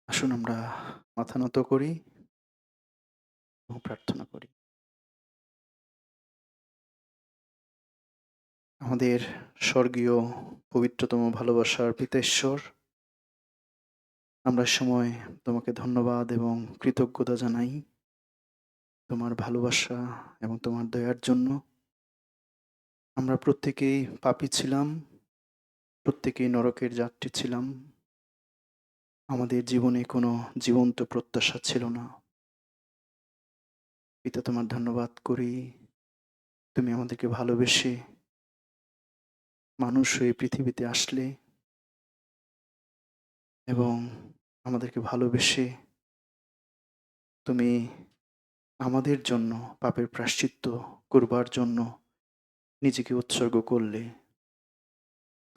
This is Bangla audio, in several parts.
আসুন আমরা মাথা নত করি এবং প্রার্থনা করি। আমাদের স্বর্গীয় পবিত্রতম ভালোবাসার পিতা ঈশ্বর, আমরা সময় তোমাকে ধন্যবাদ এবং কৃতজ্ঞতা জানাই তোমার ভালোবাসা এবং তোমার দয়ার জন্য। আমরা প্রত্যেকেই পাপী ছিলাম, প্রত্যেকেই নরকের যাত্রী ছিলাম। আমাদের জীবনে কোনো জীবন্ত প্রত্যাশা ছিল না। পিতা তোমার ধন্যবাদ করি, তুমি আমাদেরকে ভালোবেসে মানুষ হয়ে পৃথিবীতে আসলে এবং আমাদেরকে ভালোবেসে তুমি আমাদের জন্য পাপের প্রায়শ্চিত্ত করবার জন্য নিজেকে উৎসর্গ করলে।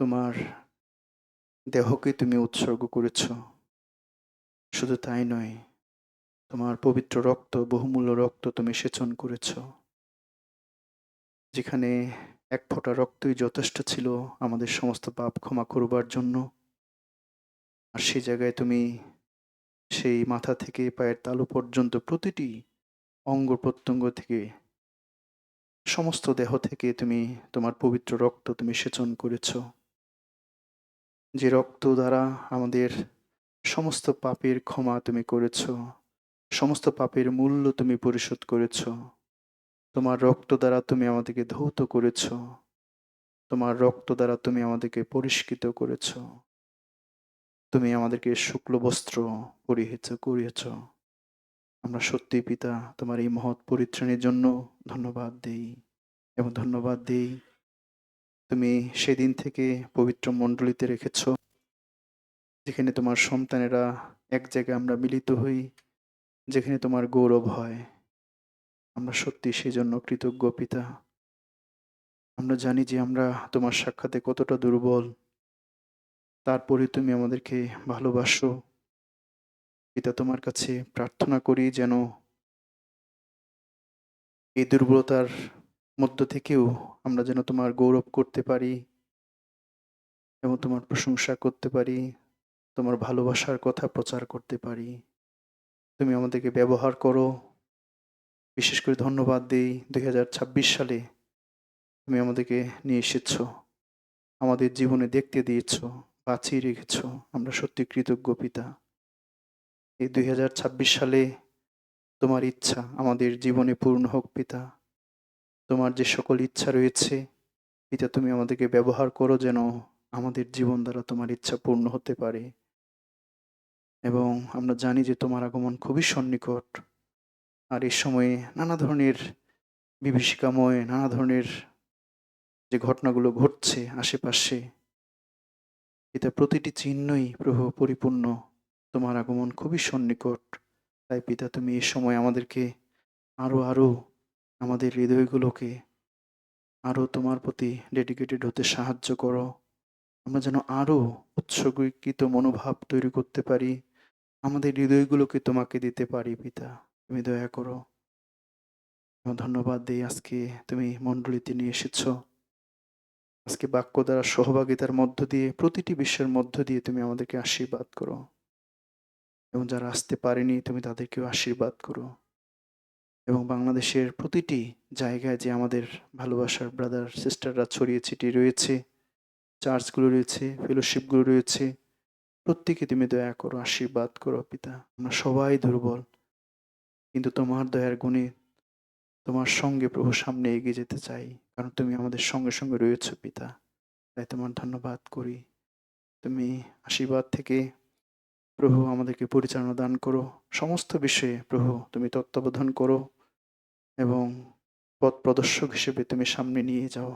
তোমার দেহকে তুমি উৎসর্গ করেছ। শুধু তাই নয়, তোমার পবিত্র রক্ত, বহুমূল্য রক্ত তুমি সেচন করেছ। যেখানে এক ফোঁটা রক্তই যথেষ্ট ছিল আমাদের সমস্ত পাপ ক্ষমা করবার জন্য। আর সেই জায়গায় তুমি সেই মাথা থেকে পায়ের তালু পর্যন্ত প্রতিটি অঙ্গ প্রত্যঙ্গ থেকে, সমস্ত দেহ থেকে তুমি তোমার পবিত্র রক্ত তুমি সেচন করেছ। যে রক্ত দ্বারা আমাদের সমস্ত পাপের ক্ষমা তুমি করেছ, সমস্ত পাপের মূল্য তুমি পরিশোধ করেছ। তোমার রক্ত দ্বারা তুমি আমাদেরকে ধৌত করেছ, তোমার রক্ত দ্বারা তুমি আমাদেরকে পরিষ্কৃত করেছ, তুমি আমাদেরকে শুক্ল বস্ত্র পরিহিত করিয়েছ। আমরা সত্যি পিতা তোমার এই মহৎ পরিত্রাণের জন্য ধন্যবাদ দেই এবং ধন্যবাদ দেই তুমি সেদিন থেকে পবিত্র মণ্ডলীতে রেখেছ, যেখানে তোমার সন্তানেরা এক জায়গায় আমরা মিলিত হই, যেখানে তোমার গৌরব হয়। আমরা সত্যি সেজন্য কৃতজ্ঞ পিতা। আমরা জানি যে আমরা তোমার সাক্ষাতে কতটা দুর্বল, তারপরে তুমি আমাদেরকে ভালোবাসো। পিতা তোমার কাছে প্রার্থনা করি যেন এই দুর্বলতার মধ্য থেকেও আমরা যেন তোমার গৌরব করতে পারি এবং তোমার প্রশংসা করতে পারি, তোমার ভালোবাসার কথা প্রচার করতে পারি। তুমি আমাদেরকে ব্যবহার করো। বিশেষ করে ধন্যবাদ দেই ২০২৬ সালে তুমি আমাদেরকে নিয়ে এসেছো, আমাদের জীবনে দেখতে দিয়েছ, বাঁচিয়ে রেখেছ। আমরা সত্যি কৃতজ্ঞ পিতা। এই ২০২৬ সালে তোমার ইচ্ছা আমাদের জীবনে পূর্ণ হোক পিতা। তোমার যে সকল ইচ্ছা রয়েছে পিতা, তুমি আমাদেরকে ব্যবহার করো যেন আমাদের জীবন দ্বারা তোমার ইচ্ছা পূর্ণ হতে পারে। এবং আমরা জানি যে তোমার আগমন খুবই সন্নিকট। আর এই সময়ে নানা ধরনের বিভীষিকাময়, নানা ধরনের যে ঘটনাগুলো ঘটছে আশেপাশে, পিতা প্রতিটি চিহ্নই প্রভু পরিপূর্ণ। তোমার আগমন খুবই সন্নিকট। তাই পিতা তুমি এই সময় আমাদেরকে আরো আমাদের হৃদয়গুলোকে আরো তোমার প্রতি ডেডিকেটেড হতে সাহায্য করো। আমরা যেন আরো উৎসর্গীকৃত মনোভাব তৈরি করতে পারি। আমাদের হৃদয়গুলোকে তোমাকে দিতে পারি পিতা। তুমি দয়া করো। এবং ধন্যবাদ দেই আজকে তুমি মণ্ডলীতে নিয়ে এসেছো। আজকে বাক্য দ্বারা সহভাগিতার মধ্য দিয়ে প্রতিটি বিষয়ের মধ্য দিয়ে তুমি আমাদেরকে আশীর্বাদ করো। এবং যারা আসতে পারেনি তুমি তাদেরকেও আশীর্বাদ করো। এবং বাংলাদেশের প্রতিটি জায়গায় যে আমাদের ভালোবাসার ব্রাদার সিস্টাররা ছড়িয়ে ছিটিয়ে রয়েছে, চার্চগুলো রয়েছে, ফেলোশিপগুলো রয়েছে, প্রত্যেকে তুমি দয়া করো, আশীর্বাদ করো পিতা। আমরা সবাই দুর্বল, কিন্তু তোমার দয়ার গুণে তোমার সঙ্গে প্রভু সামনে এগিয়ে যেতে চাই, কারণ তুমি আমাদের সঙ্গে সঙ্গে রয়েছো পিতা। তাই তোমার ধন্যবাদ করি। তুমি আশীর্বাদ থেকে প্রভু আমাদেরকে পরিচালনা দান করো। সমস্ত বিষয়ে প্রভু তুমি তত্ত্বাবধান করো এবং পথ প্রদর্শক হিসেবে তুমি সামনে নিয়ে যাও।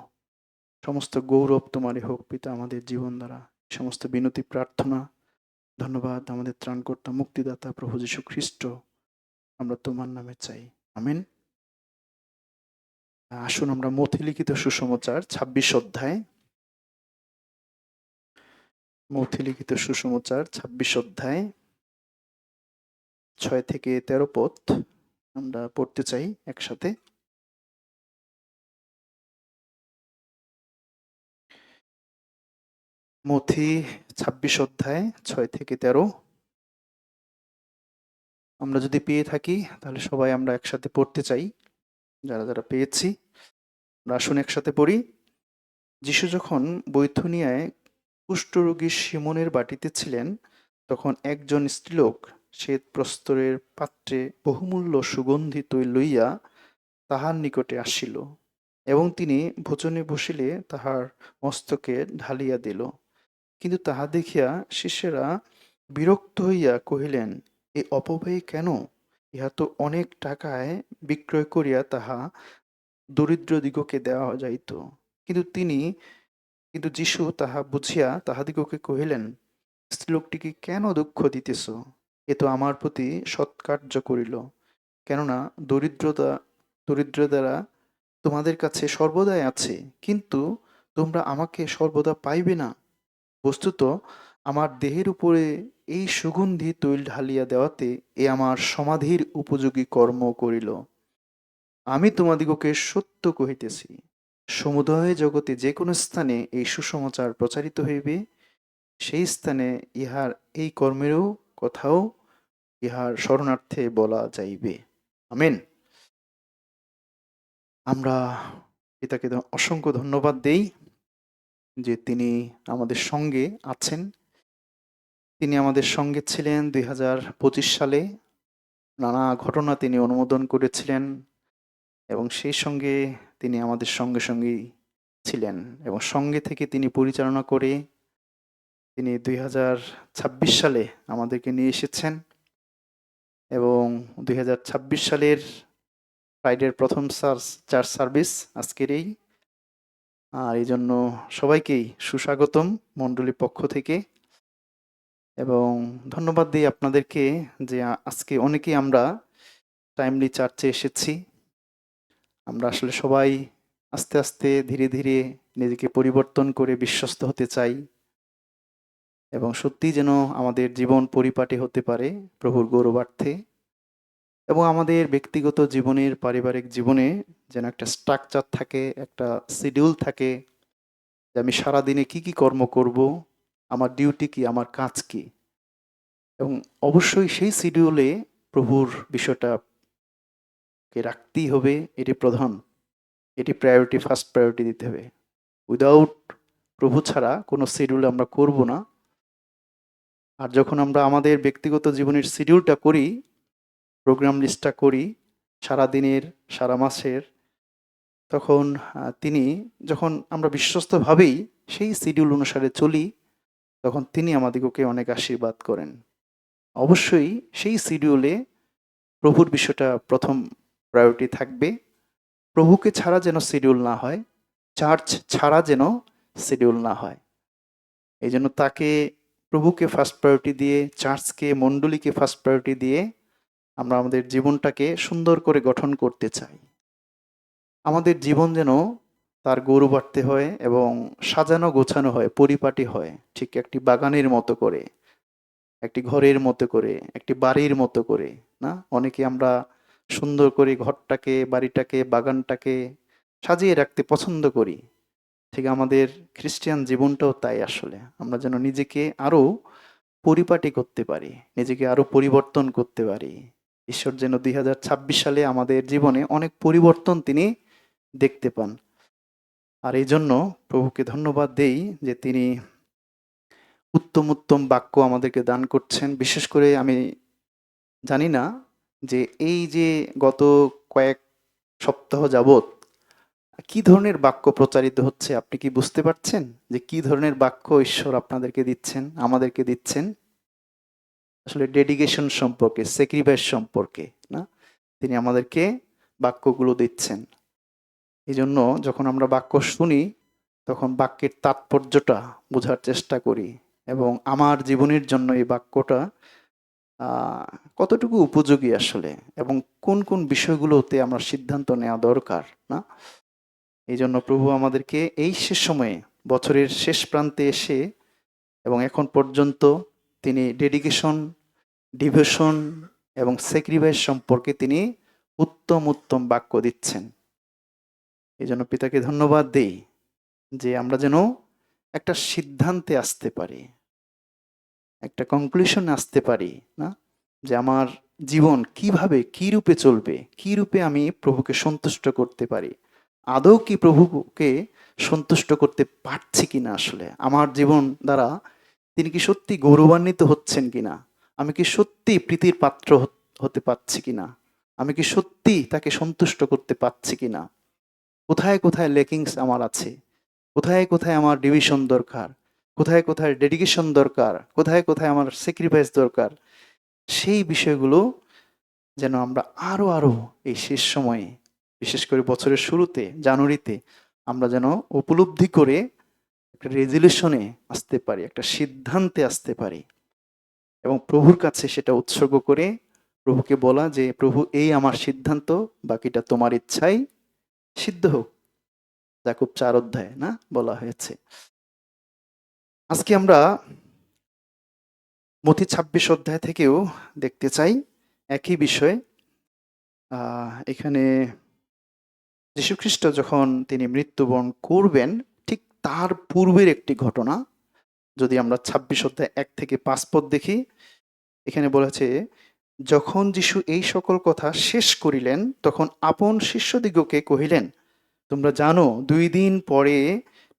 সমস্ত গৌরব তোমারই হোক পিতা আমাদের জীবন দ্বারা। সমস্ত বিনতি প্রার্থনা ধন্যবাদ আমাদের ত্রাণকর্তা মুক্তিদাতা প্রভু যীশু খ্রিস্ট, আমরা তোমার নামে চাই। আমেন। আসুন আমরা মথি লিখিত সুসমাচার ২৬ অধ্যায়, মথি লিখিত সুসমাচার ২৬ অধ্যায় ৬ থেকে ১৩ পদ আমরা পড়তে চাই একসাথে। মথি ২৬ অধ্যায় ৬ থেকে ১৩। আমরা যদি পেয়ে থাকি তাহলে সবাই আমরা একসাথে পড়তে চাই। যারা যারা পেয়েছি আমরা আসুন একসাথে পড়ি। যিশু যখন বৈথুনিয়ায় কুষ্ঠরোগী শিমনের বাটিতে ছিলেন, তখন একজন স্ত্রীলোক শ্বেতপ্রস্তরের পাত্রে বহুমূল্য সুগন্ধি তৈল লইয়া তাহার নিকটে আসিল, এবং তিনি ভোজনে বসিলে তাহার মস্তকে ঢালিয়া দিল। কিন্তু তাহা দেখিয়া শিষ্যেরা বিরক্ত হইয়া কহিলেন, এ অপব্যয় কেন? ইহা তো অনেক টাকায় বিক্রয় করিয়া তাহা দরিদ্রদিগকে দেওয়া যাইত। কিন্তু যীশু তাহা বুঝিয়া তাহাদিগকে কহিলেন, স্ত্রীলোকটিকে কেন দুঃখ দিতেছ? এ তো আমার প্রতি সৎকার্য করিল। কেননা দরিদ্রতারা তোমাদের কাছে সর্বদাই আছে, কিন্তু তোমরা আমাকে সর্বদা পাইবে না। বস্তুত আমার দেহের উপরে এই সুগন্ধি তৈল ঢালিয়া দেওয়াতে এ আমার সমাধির উপযোগী কর্ম করিল। আমি তোমাদিগকে সত্য কহিতেছি, সমুদয় জগতে যে কোনো স্থানে এই সুসমাচার প্রচারিত হইবে, সেই স্থানে ইহার এই কর্মেরও কথাও ইহার স্মরণার্থে বলা যাইবে। আমেন। আমরা পিতাকে অসংখ্য ধন্যবাদ দেই যে তিনি আমাদের সঙ্গে আছেন। তিনি আমাদের সঙ্গে ছিলেন 2025 সালে। নানা ঘটনা তিনি অনুমোদন করেছিলেন, এবং সেই সঙ্গে তিনি আমাদের সঙ্গে সঙ্গেই ছিলেন, এবং সঙ্গে থেকে তিনি পরিচালনা করে তিনি 2026 সালে আমাদেরকে নিয়ে এসেছেন, এবং 2026 সালের ফ্রাইডের প্রথম চার্চ সার্ভিস আজকের এই। আর এই জন্য সবাইকেই সুস্বাগতম মণ্ডলীর পক্ষ থেকে, এবং ধন্যবাদ দিই আপনাদেরকে যে আজকে অনেকেই আমরা টাইমলি চার্চে এসেছি। আমরা আসলে সবাই আস্তে আস্তে ধীরে ধীরে নিজেকে পরিবর্তন করে বিশ্বস্ত হতে চাই, এবং সত্যি যেন আমাদের জীবন পরিপাটি হতে পারে প্রভুর গৌরবার্থে, এবং আমাদের ব্যক্তিগত জীবনের পারিবারিক জীবনে যেন একটা স্ট্রাকচার থাকে, একটা শিডিউল থাকে, যে আমি সারাদিনে কি কি কর্ম করব, আমার ডিউটি কি, আমার কাজ কি, এবং অবশ্যই সেই শিডিউলে প্রভুর বিষয়টাকে রাখতেই হবে। এটি প্রধান, এটি প্রায়োরিটি, ফার্স্ট প্রায়োরিটি দিতে হবে। উইদাউট প্রভু ছাড়া কোনো শিডিউল আমরা করব না। আর যখন আমরা আমাদের ব্যক্তিগত জীবনের শিডিউলটা করি, প্রোগ্রাম লিস্টটা করি সারা দিনের, সারা মাসের, তখন তিনি, যখন আমরা বিশ্বস্তভাবেই সেই শিডিউল অনুসারে চলি, তখন তিনি আমাদিগকে অনেক আশীর্বাদ করেন। অবশ্যই সেই শিডিউলে প্রভুর বিষয়টা প্রথম প্রায়োরিটি থাকবে। প্রভুকে ছাড়া যেন শিডিউল না হয়, চার্চ ছাড়া যেন শিডিউল না হয়। এই জন্য তাকে, প্রভুকে ফার্স্ট প্রায়োরিটি দিয়ে, চার্চকে, মণ্ডলীকে ফার্স্ট প্রায়োরিটি দিয়ে আমরা আমাদের জীবনটাকে সুন্দর করে গঠন করতে চাই। আমাদের জীবন যেন তার গৌরবার্থে হয় এবং সাজানো গোছানো হয়, পরিপাটি হয়, ঠিক একটি বাগানের মতো করে, একটি ঘরের মতো করে, একটি বাড়ির মতো করে। না, অনেকে আমরা সুন্দর করে ঘরটাকে, বাড়িটাকে, বাগানটাকে সাজিয়ে রাখতে পছন্দ করি। ঠিক আমাদের খ্রিস্টান জীবনটাও তাই। আসলে আমরা যেন নিজেকে আরো পরিপাটি করতে পারি, নিজেকে আরো পরিবর্তন করতে পারি। ঈশ্বর যেন 2026 সালে আমাদের জীবনে অনেক পরিবর্তন তিনি দেখতে পান। আর এই জন্য প্রভুকে ধন্যবাদ দেই যে তিনি উত্তম উত্তম বাক্য আমাদেরকে দান করছেন। বিশেষ করে আমি জানি না যে এই যে গত কয়েক সপ্তাহ যাবৎ কি ধরনের বাক্য প্রচারিত হচ্ছে, আপনি কি বুঝতে পারছেন যে কি ধরনের বাক্য ঈশ্বর আপনাদেরকে দিচ্ছেন, আমাদেরকে দিচ্ছেন? আসলে ডেডিকেশন সম্পর্কে, স্যাক্রিফাইস সম্পর্কে, না, তিনি আমাদেরকে বাক্যগুলো দিচ্ছেন। এই জন্য যখন আমরা বাক্য শুনি, তখন বাক্যের তাৎপর্যটা বোঝার চেষ্টা করি, এবং আমার জীবনের জন্য এই বাক্যটা কতটুকু উপযোগী আসলে, এবং কোন কোন বিষয়গুলোতে আমার সিদ্ধান্ত নেওয়া দরকার। না, এই জন্য প্রভু আমাদেরকে এই শেষ সময়ে, বছরের শেষ প্রান্তে এসে এবং এখন পর্যন্ত তিনি ডেডিকেশন, ডিভোশন এবং স্যাক্রিফাইস সম্পর্কে তিনি উত্তম উত্তম বাক্য দিচ্ছেন। এই জন্য পিতাকে ধন্যবাদ দেই যে আমরা যেন একটা সিদ্ধান্তে আসতে পারি, একটা কনক্লুশনে আসতে পারি, না, যে আমার জীবন কিভাবে, কি রূপে চলবে, কি রূপে আমি প্রভুকে সন্তুষ্ট করতে পারি, আদৌ কি প্রভুকে সন্তুষ্ট করতে পারছি কিনা, আসলে আমার জীবন দ্বারা তিনি কি সত্যি গৌরবান্বিত হচ্ছেন কিনা, আমি কি সত্যি প্রীতির পাত্র হতে পারছি কিনা, আমি কি সত্যি তাকে সন্তুষ্ট করতে পারছি কিনা, কোথায় কোথায় লেকিংস আমার আছে, কোথায় কোথায় আমার ডিভিশন দরকার, কোথায় কোথায় ডেডিকেশন দরকার, কোথায় কোথায় আমার স্যাক্রিফাইস দরকার, সেই বিষয়গুলো যেন আমরা আরো আরো এই শেষ সময়ে, বিশেষ করে বছরের শুরুতে জানুয়ারিতে, আমরা যেন উপলব্ধি করে একটা রেজলিউশনে আসতে পারি, একটা সিদ্ধান্তে আসতে পারি এবং প্রভুর কাছে সেটা উৎসর্গ করে প্রভুকে বলা যে প্রভু এই আমার সিদ্ধান্ত, বাকিটা তোমার ইচ্ছাই সিদ্ধ হোক। যাকুব 4 অধ্যায়ে না বলা হয়েছে। আজকে আমরা মথি 26 অধ্যায় থেকেও দেখতে চাই একই বিষয়। এখানে যীশুখ্রিস্ট যখন তিনি মৃত্যুবরণ করবেন, ঠিক তার পূর্বের একটি ঘটনা। যদি আমরা 26 অধ্যায় 1 থেকে 5 পদ দেখি, এখানে বলেছে, যখন যীশু এই সকল কথা শেষ করিলেন, তখন আপন শিষ্যদিগকে কহিলেন, তোমরা জানো 2 দিন পরে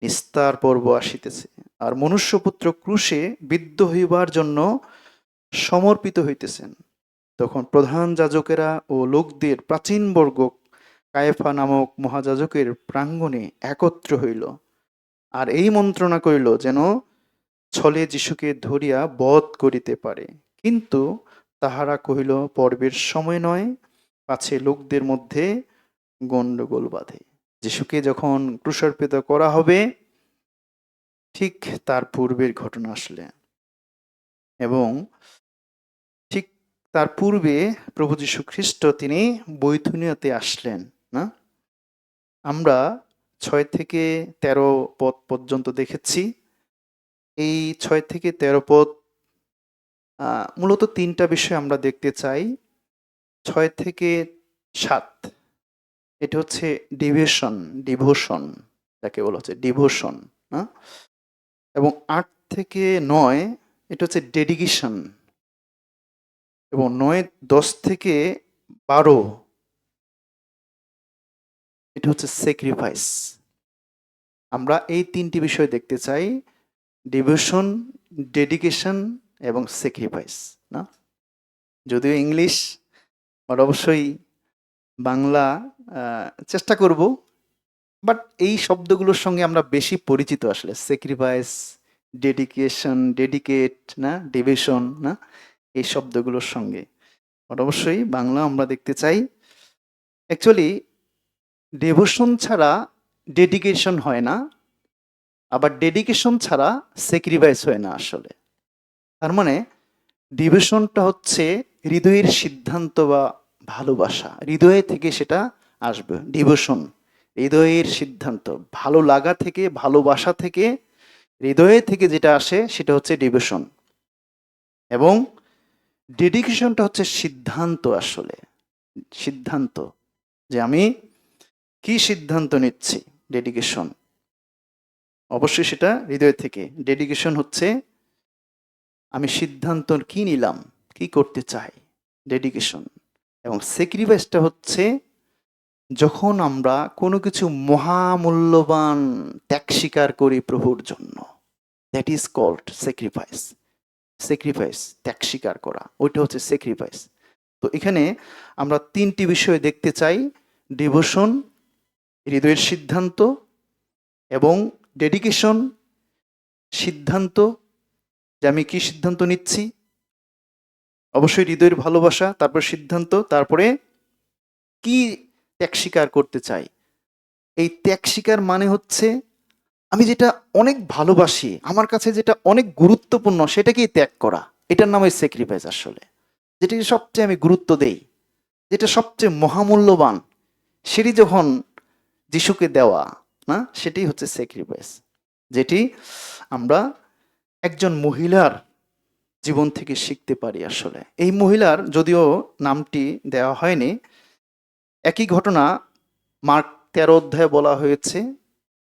নিস্তার পর্ব আসিতেছে, আর মনুষ্যপুত্র ক্রুশে বিদ্ধ হইবার জন্য সমর্পিত হইতেছেন। তখন প্রধান যাজকেরা ও লোকদের প্রাচীনবর্গ কায়াফা নামক মহাযাজকের প্রাঙ্গণে একত্র হইল, আর এই মন্ত্রণা করিল যেন ছলে যিশুকে ধরিয়া বধ করিতে পারে। কিন্তু তাহারা কহিল, পর্বের সময় নয়, পাছে লোকদের মধ্যে গণ্ডগোল বাধে। যিশুকে যখন ক্রুশার্পিত করা হবে, ঠিক তার পূর্বের ঘটনা আসলে, এবং ঠিক তার পূর্বে প্রভু যীশু খ্রিস্ট তিনি বৈথুনিয়াতে আসলেন না। আমরা 6 থেকে 13 পদ পর্যন্ত দেখেছি। এই 6 থেকে 13 পদ মূলত 3টা বিষয় আমরা দেখতে চাই। 6 থেকে 7 এটা হচ্ছে ডিভোশন, যাকে বলা হচ্ছে ডিভোশন না, এবং 8 থেকে 9 এটা হচ্ছে ডেডিকেশন, এবং 9-10 থেকে 12 এটা হচ্ছে স্যাক্রিফাইস। আমরা এই 3টি বিষয় দেখতে চাই, ডিভোশন, ডেডিকেশন এবং স্যাক্রিফাইস না। যদিও ইংলিশ, বাট অবশ্যই বাংলা চেষ্টা করব, বাট এই শব্দগুলোর সঙ্গে আমরা বেশি পরিচিত আসলে, স্যাক্রিফাইস, ডেডিকেশন, ডেডিকেট না, ডিভিশন না, এই শব্দগুলোর সঙ্গে। বাট অবশ্যই বাংলা আমরা দেখতে চাই। অ্যাকচুয়ালি ডিভোশন ছাড়া ডেডিকেশন হয় না, আবার ডেডিকেশন ছাড়া স্যাক্রিফাইস হয় না আসলে। তার মানে ডিভোশনটা হচ্ছে হৃদয়ের সিদ্ধান্ত বা ভালোবাসা, হৃদয় থেকে সেটা আসবে। ডিভোশন হৃদয়ের সিদ্ধান্ত, ভালো লাগা থেকে, ভালোবাসা থেকে, হৃদয়ে থেকে যেটা আসে সেটা হচ্ছে ডিভোশন। এবং ডেডিকেশনটা হচ্ছে সিদ্ধান্ত, আসলে সিদ্ধান্ত যে আমি কি সিদ্ধান্ত নিচ্ছি। ডেডিকেশন অবশ্যই সেটা হৃদয় থেকে। ডেডিকেশন হচ্ছে আমি সিদ্ধান্ত কি নিলাম, কি করতে চাই, ডেডিকেশন। এবং স্যাক্রিফাইসটা হচ্ছে যখন আমরা কোনো কিছু মহামূল্যবান ত্যাগ স্বীকার করি প্রভুর জন্য, that is called sacrifice. Sacrifice ত্যাগ স্বীকার করা, ওইটা হচ্ছে স্যাক্রিফাইস। তো এখানে আমরা 3টি বিষয় দেখতে চাই, ডিভোশন হৃদয়ের সিদ্ধান্ত, এবং ডেডিকেশন সিদ্ধান্ত যে আমি কি সিদ্ধান্ত নিচ্ছি, অবশ্যই হৃদয়ের ভালোবাসা, তারপর সিদ্ধান্ত, তারপরে কি ত্যাগ স্বীকার করতে চাই। এই ত্যাগ স্বীকার মানে হচ্ছে আমি যেটা অনেক ভালোবাসি, আমার কাছে যেটা অনেক গুরুত্বপূর্ণ, সেটাকেই ত্যাগ করা। এটার নাম হয় স্যাক্রিফাইস আসলে। যেটাকে সবচেয়ে আমি গুরুত্ব দেই, যেটা সবচেয়ে মহামূল্যবান, সেটি যখন যিশুকে দেওয়া না, সেটাই হচ্ছে স্যাক্রিফাইস। যেটি আমরা একজন মহিলার জীবন থেকে শিখতে পারি আসলে। এই মহিলার যদিও নামটি দেওয়া হয়নি, একই ঘটনা মার্ক 13 অধ্যায়ে বলা হয়েছে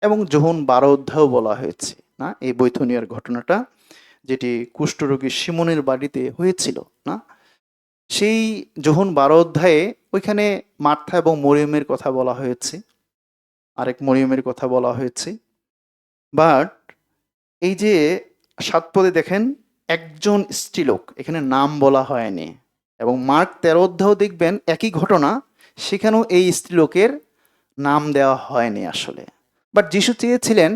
এবং যোহন 12 অধ্যায়েও বলা হয়েছে না, এই বৈথনিয়ার ঘটনাটা, যেটি কুষ্ঠরোগী সিমনের বাড়িতে হয়েছিল না। সেই যোহন 12 অধ্যায়ে ওইখানে মার্থা এবং মরিয়মের কথা বলা হয়েছে, আরেক মরিয়মের কথা বলা হয়েছে। বাট এই যে 7 পদে দেখেন একজন স্ত্রীলোক, এখানে নাম বলা হয়নি। এবং মার্ক 13 অধ্যায়েও দেখবেন একই ঘটনা, সেখানেও এই স্ত্রীলোকের নাম দেওয়া হয়নি আসলে। বাট যিশু চেয়েছিলেন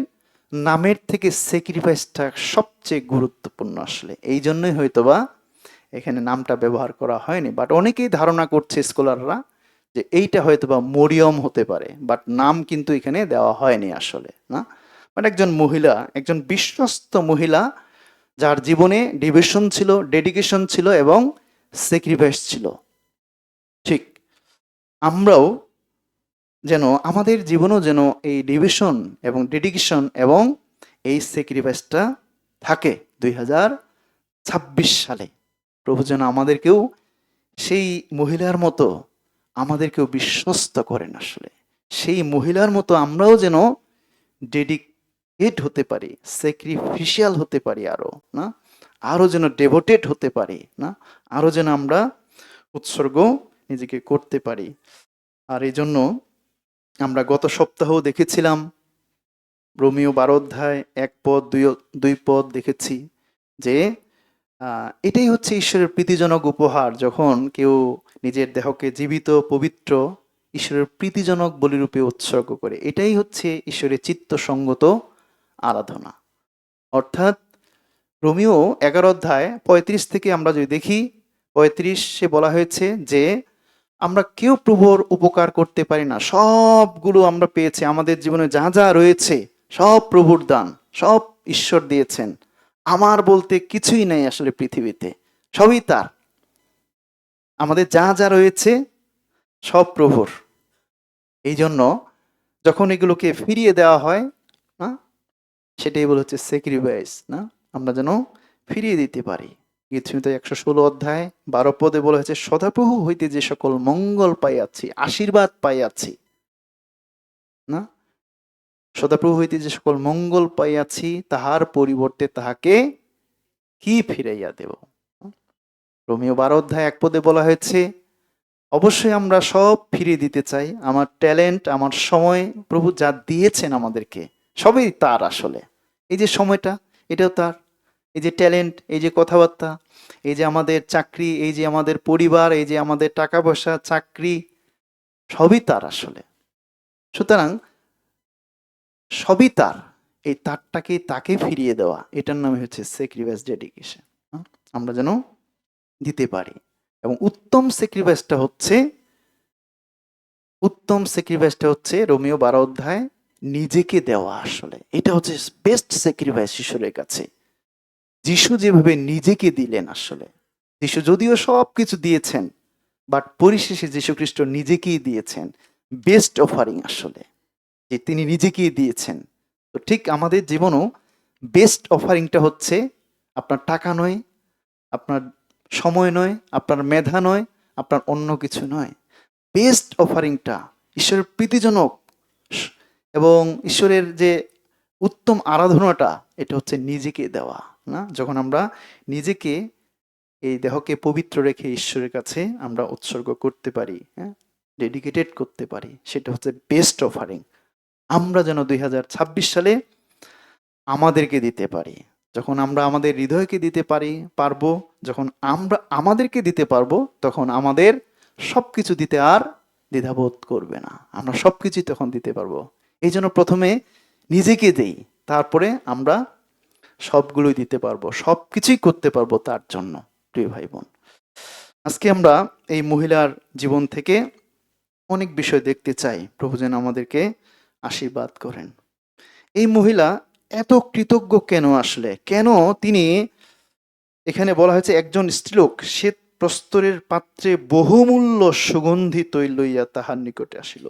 নামের থেকে স্যাক্রিফাইসটা সবচেয়ে গুরুত্বপূর্ণ আসলে, এই জন্যই হয়তোবা এখানে নামটা ব্যবহার করা হয়নি। বাট অনেকেই ধারণা করছে স্কলাররা যে এইটা হয়তোবা মরিয়ম হতে পারে, বাট নাম কিন্তু এখানে দেওয়া হয়নি আসলে, না। বাট একজন মহিলা, একজন বিশ্বস্ত মহিলা, যার জীবনে ডিভিশন ছিল, ডেডিকেশন ছিল এবং স্যাক্রিফাইস ছিল। ঠিক আমরাও যেন আমাদের জীবনেও যেন এই ডিভিশন এবং ডেডিকেশন এবং এই স্যাক্রিফাইসটা থাকে 2026 সালে। প্রভু যেন আমাদেরকেও সেই মহিলার মতো আমাদেরকেও বিশ্বস্ত করেন আসলে। সেই মহিলার মতো আমরাও যেন ডেডিকেট হতে পারি, স্যাক্রিফিশিয়াল হতে পারি আরো, না, আরো যেন ডেভোটেড হতে পারি, না, আরো যেন আমরা উৎসর্গ নিজেকে করতে পারি। আর এই জন্য আমরা গত সপ্তাহেও দেখেছিলাম রোমিও 12 অধ্যায় 1 পদ 2 পদ দেখেছি যে এটাই হচ্ছে ঈশ্বরের প্রীতিজনক উপহার, যখন কেউ নিজের দেহকে জীবিত, পবিত্র, ঈশ্বরের প্রীতিজনক বলিরূপে উৎসর্গ করে। এটাই হচ্ছে ঈশ্বরের চিত্তসঙ্গত আরাধনা। অর্থাৎ রোমিও 11 অধ্যায় 35 থেকে আমরা যদি দেখি, 35-এ বলা হয়েছে যে আমরা কেউ প্রভুর উপকার করতে পারি না, সবগুলো আমরা পেয়েছি, আমাদের জীবনে যা যা রয়েছে সব প্রভুর দান, সব ঈশ্বর দিয়েছেন। আমার বলতে কিছুই নেই আসলে পৃথিবীতে, সবই তার। আমাদের যা যা রয়েছে সব প্রভুর। এই জন্য যখন এগুলোকে ফিরিয়ে দেওয়া হয়, না, সেটাই বলে হচ্ছে স্যাক্রিফাইস, না, আমরা যেন ফিরিয়ে দিতে পারি। গীতসংহিত 116 অধ্যায় 12 পদে বলা হয়েছে, সদাপ্রভু হইতে যে সকল মঙ্গল পাইয়াছি, আশীর্বাদ পাইয়াছি, না, সদাপ্রভু হইতে যে সকল মঙ্গল পাইয়াছি, তাহার পরিবর্তে তাহাকে কি ফিরাইয়া দেব। রোমিও 12 অধ্যায় 1 পদে বলা হয়েছে, অবশ্যই আমরা সব ফিরিয়ে দিতে চাই। আমার ট্যালেন্ট, আমার সময়, প্রভু যা দিয়েছেন আমাদেরকে সবই তার আসলে। এই যে সময়টা, এটাও তার। এই যে ট্যালেন্ট, এই যে কথাবার্তা, এই যে আমাদের চাকরি, এই যে আমাদের পরিবার, এই যে আমাদের টাকা পয়সা, চাকরি, সবই তার আসলে। সুতরাং সবই তার, এই তারটাকে তাকে ফিরিয়ে দেওয়া, এটার নামে হচ্ছে স্যাক্রিফাইস, ডেডিকেশন। আমরা যেন দিতে পারি। এবং উত্তম স্যাক্রিফাইসটা হচ্ছে রোমিও 12 অধ্যায় নিজেকে দেওয়া আসলে। এটা হচ্ছে বেস্ট স্যাক্রিফাইস ঈশ্বরের কাছে। যিশু যেভাবে নিজেকে দিলেন আসলে, যিশু যদিও সব কিছু দিয়েছেন, বাট পরিশেষে যীশু খ্রিস্ট নিজেকেই দিয়েছেন বেস্ট অফারিং আসলে, যে তিনি নিজেকেই দিয়েছেন। তো ঠিক আমাদের জীবনও বেস্ট অফারিংটা হচ্ছে আপনার টাকা নয়, আপনার সময় নয়, আপনার মেধা নয়, আপনার অন্য কিছু নয়। বেস্ট অফারিংটা ঈশ্বরের প্রীতিজনক এবং ঈশ্বরের যে উত্তম আরাধনাটা, এটা হচ্ছে নিজেকে দেওয়া, না। যখন আমরা নিজেকে, এই দেহকে পবিত্র রেখে ঈশ্বরের কাছে আমরা উৎসর্গ করতে পারি, হ্যাঁ, ডেডিকেটেড করতে পারি, সেটা হচ্ছে বেস্ট অফারিং। আমরা যেন 2026 সালে আমাদেরকে দিতে পারি। যখন আমরা আমাদের হৃদয়কে দিতে পারবো, যখন আমরা আমাদেরকে দিতে পারবো, তখন আমাদের সবকিছু দিতে আর দ্বিধাবোধ করবে না। আমরা সবকিছু তখন দিতে পারবো। এই জন্য প্রথমে নিজেকে দেই, তারপরে আমরা সবগুলোই দিতে পারবো, সবকিছুই করতে পারবো তার জন্য। প্রিয় ভাই বোন, আজকে আমরা এই মহিলার জীবন থেকে অনেক বিষয় দেখতে চাই। প্রভু যেন আমাদেরকে আশীর্বাদ করেন। এই মহিলা এত কৃতজ্ঞ কেন আসলে? কেন তিনি, এখানে বলা হয়েছে একজন স্ত্রীলোক শ্বেত প্রস্তরের পাত্রে বহুমূল্য সুগন্ধি তৈল লইয়া তাহার নিকটে আসিল।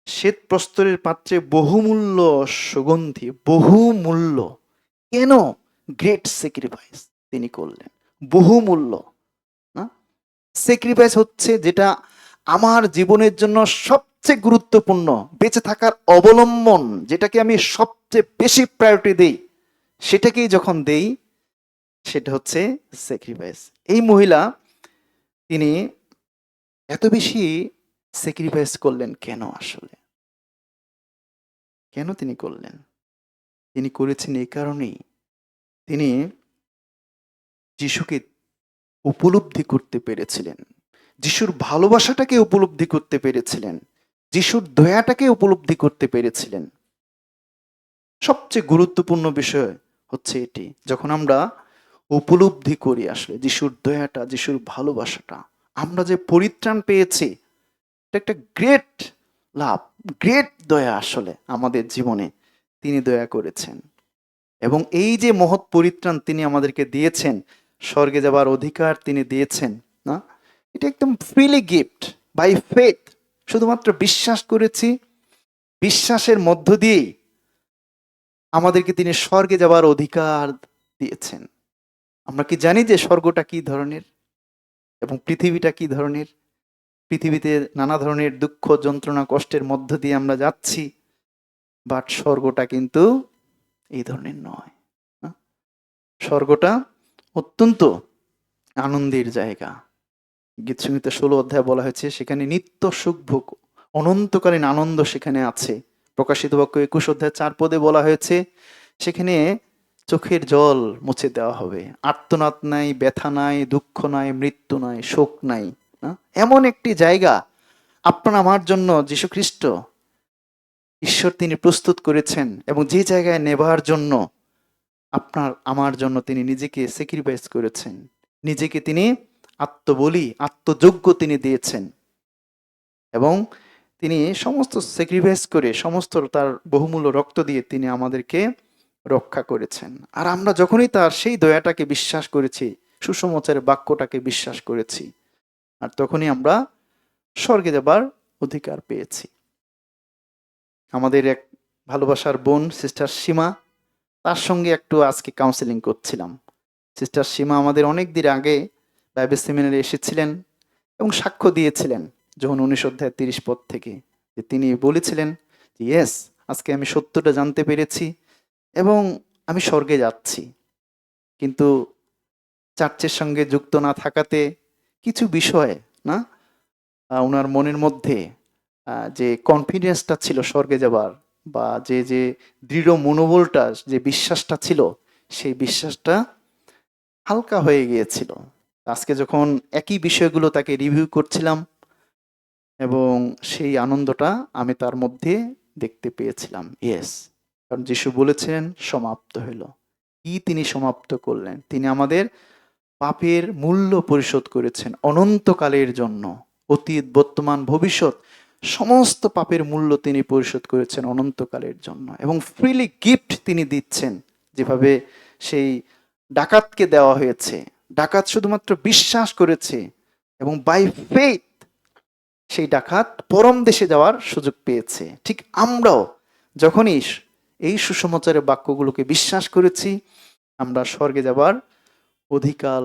শ্বেত প্রস্তরের পাত্রে বহুমূল্য সুগন্ধি, বহুমূল্য। কেন? গ্রেট স্যাক্রিফাইস তিনি করলেন, বহুমূল্য, না। স্যাক্রিফাইস হচ্ছে যেটা আমার জীবনের জন্য সবচেয়ে গুরুত্বপূর্ণ, বেঁচে থাকার অবলম্বন, যেটাকে আমি সবচেয়ে বেশি প্রায়োরিটি দেই, সেটাকেই যখন দেই, সেটা হচ্ছে স্যাক্রিফাইস। এই মহিলা তিনি এত বেশি স্যাক্রিফাইস করলেন কেন আসলে? কেন তিনি করলেন? তিনি করেছেন এই কারণেই, তিনি যিশুকে উপলব্ধি করতে পেরেছিলেন। যিশুর ভালোবাসাটাকে উপলব্ধি করতে পেরেছিলেন। যিশুর দয়াটাকে উপলব্ধি করতে পেরেছিলেন। সবচেয়ে গুরুত্বপূর্ণ বিষয় হচ্ছে এটি। যখন আমরা উপলব্ধি করি আসলে যিশুর দয়াটা, যিশুর ভালোবাসাটা, আমরা যে পরিত্রাণ পেয়েছি, এটা একটা গ্রেট লাভ, গ্রেট দয়া আসলে আমাদের জীবনে তিনি দয়া করেছেন। এবং এই যে মহৎ পরিত্রাণ তিনি আমাদেরকে দিয়েছেন, স্বর্গে যাবার অধিকার তিনি দিয়েছেন, না? এটা একদম ফ্রিলি গিফট, বাই ফেথ। শুধুমাত্র বিশ্বাস করেছি, বিশ্বাসের মধ্য দিয়েই আমাদেরকে তিনি স্বর্গে যাবার অধিকার দিয়েছেন। আমরা কি জানি যে স্বর্গটা কি ধরনের এবং পৃথিবীটা কি ধরনের? পৃথিবীতে নানা ধরনের দুঃখ, যন্ত্রণা, কষ্টের মধ্য দিয়ে আমরা যাচ্ছি, বাট স্বর্গটা কিন্তু এই ধরনের নয়। স্বর্গটা অত্যন্ত আনন্দের জায়গা। গীতসংহিতা 16 অধ্যায়ে বলা হয়েছে সেখানে নিত্য সুখ ভোগ, অনন্তকালীন আনন্দ সেখানে আছে। প্রকাশিত বাক্য 21 অধ্যায় 4 পদে বলা হয়েছে সেখানে চোখের জল মুছে দেওয়া হবে। আর্তনাদ নাই, ব্যথা নাই, দুঃখ নাই, মৃত্যু নাই, শোক নাই। এমন একটি জায়গা আপনার আমার জন্য যীশু খ্রিস্ট ঈশ্বর তিনি প্রস্তুত করেছেন, এবং যে জায়গায় নেবার জন্য আপনার আমার জন্য তিনি নিজেকে স্যাক্রিফাইস করেছেন, নিজেকে তিনি আত্মবলি, আত্মযজ্ঞ তিনি দিয়েছেন, এবং তিনি সমস্ত স্যাক্রিফাইস করে, সমস্ত তার বহুমূল্য রক্ত দিয়ে তিনি আমাদেরকে রক্ষা করেছেন। আর আমরা যখনই তার সেই দয়াটাকে বিশ্বাস করেছি, সুসমাচারের বাক্যটাকে বিশ্বাস করেছি, আর তখনই আমরা স্বর্গে যাবার অধিকার পেয়েছি। আমাদের এক ভালোবাসার বোন সিস্টার সীমা, তার সঙ্গে একটু আজকে কাউন্সেলিং করছিলাম। সিস্টার সীমা আমাদের অনেক দিন আগে বাইবেল সেমিনারে এসেছিলেন এবং সাক্ষ্য দিয়েছিলেন যখন 19 অধ্যায় 30 পদ থেকে, যে তিনি বলেছিলেন যে ইয়েস, আজকে আমি সত্যটা জানতে পেরেছি এবং আমি স্বর্গে যাচ্ছি। কিন্তু চার্চের সঙ্গে যুক্ত না থাকাতে কিছু বিষয়, না, ওনার মনের মধ্যে যে কনফিডেন্সটা ছিল স্বর্গে যাবার, বা যে যে দৃঢ় মনোবলটা, যে বিশ্বাসটা ছিল, সেই বিশ্বাসটা হালকা হয়ে গিয়েছিল। আজকে যখন একই বিষয়গুলো তাকে রিভিউ করছিলাম, এবং সেই আনন্দটা আমি তার মধ্যে দেখতে পেয়েছিলাম। ইয়েস, কারণ যিশু বলেছেন সমাপ্ত হইল। কি তিনি সমাপ্ত করলেন? তিনি আমাদের পাপের মূল্য পরিশোধ করেছেন অনন্তকালের জন্য। অতীত, বর্তমান, ভবিষ্যৎ সমস্ত পাপের মূল্য তিনি পরিশোধ করেছেন অনন্তকালের জন্য, এবং ফ্রিলি গিফট তিনি দিচ্ছেন। যেভাবে সেই ডাকাতকে দেওয়া হয়েছে, ডাকাত শুধুমাত্র বিশ্বাস করেছে এবং বাই ফেথ সেই ডাকাত পরম দেশে যাওয়ার সুযোগ পেয়েছে। ঠিক আমরাও যখনই এই সুসমাচারের বাক্যগুলোকে বিশ্বাস করেছি, আমরা স্বর্গে যাবার অধিকার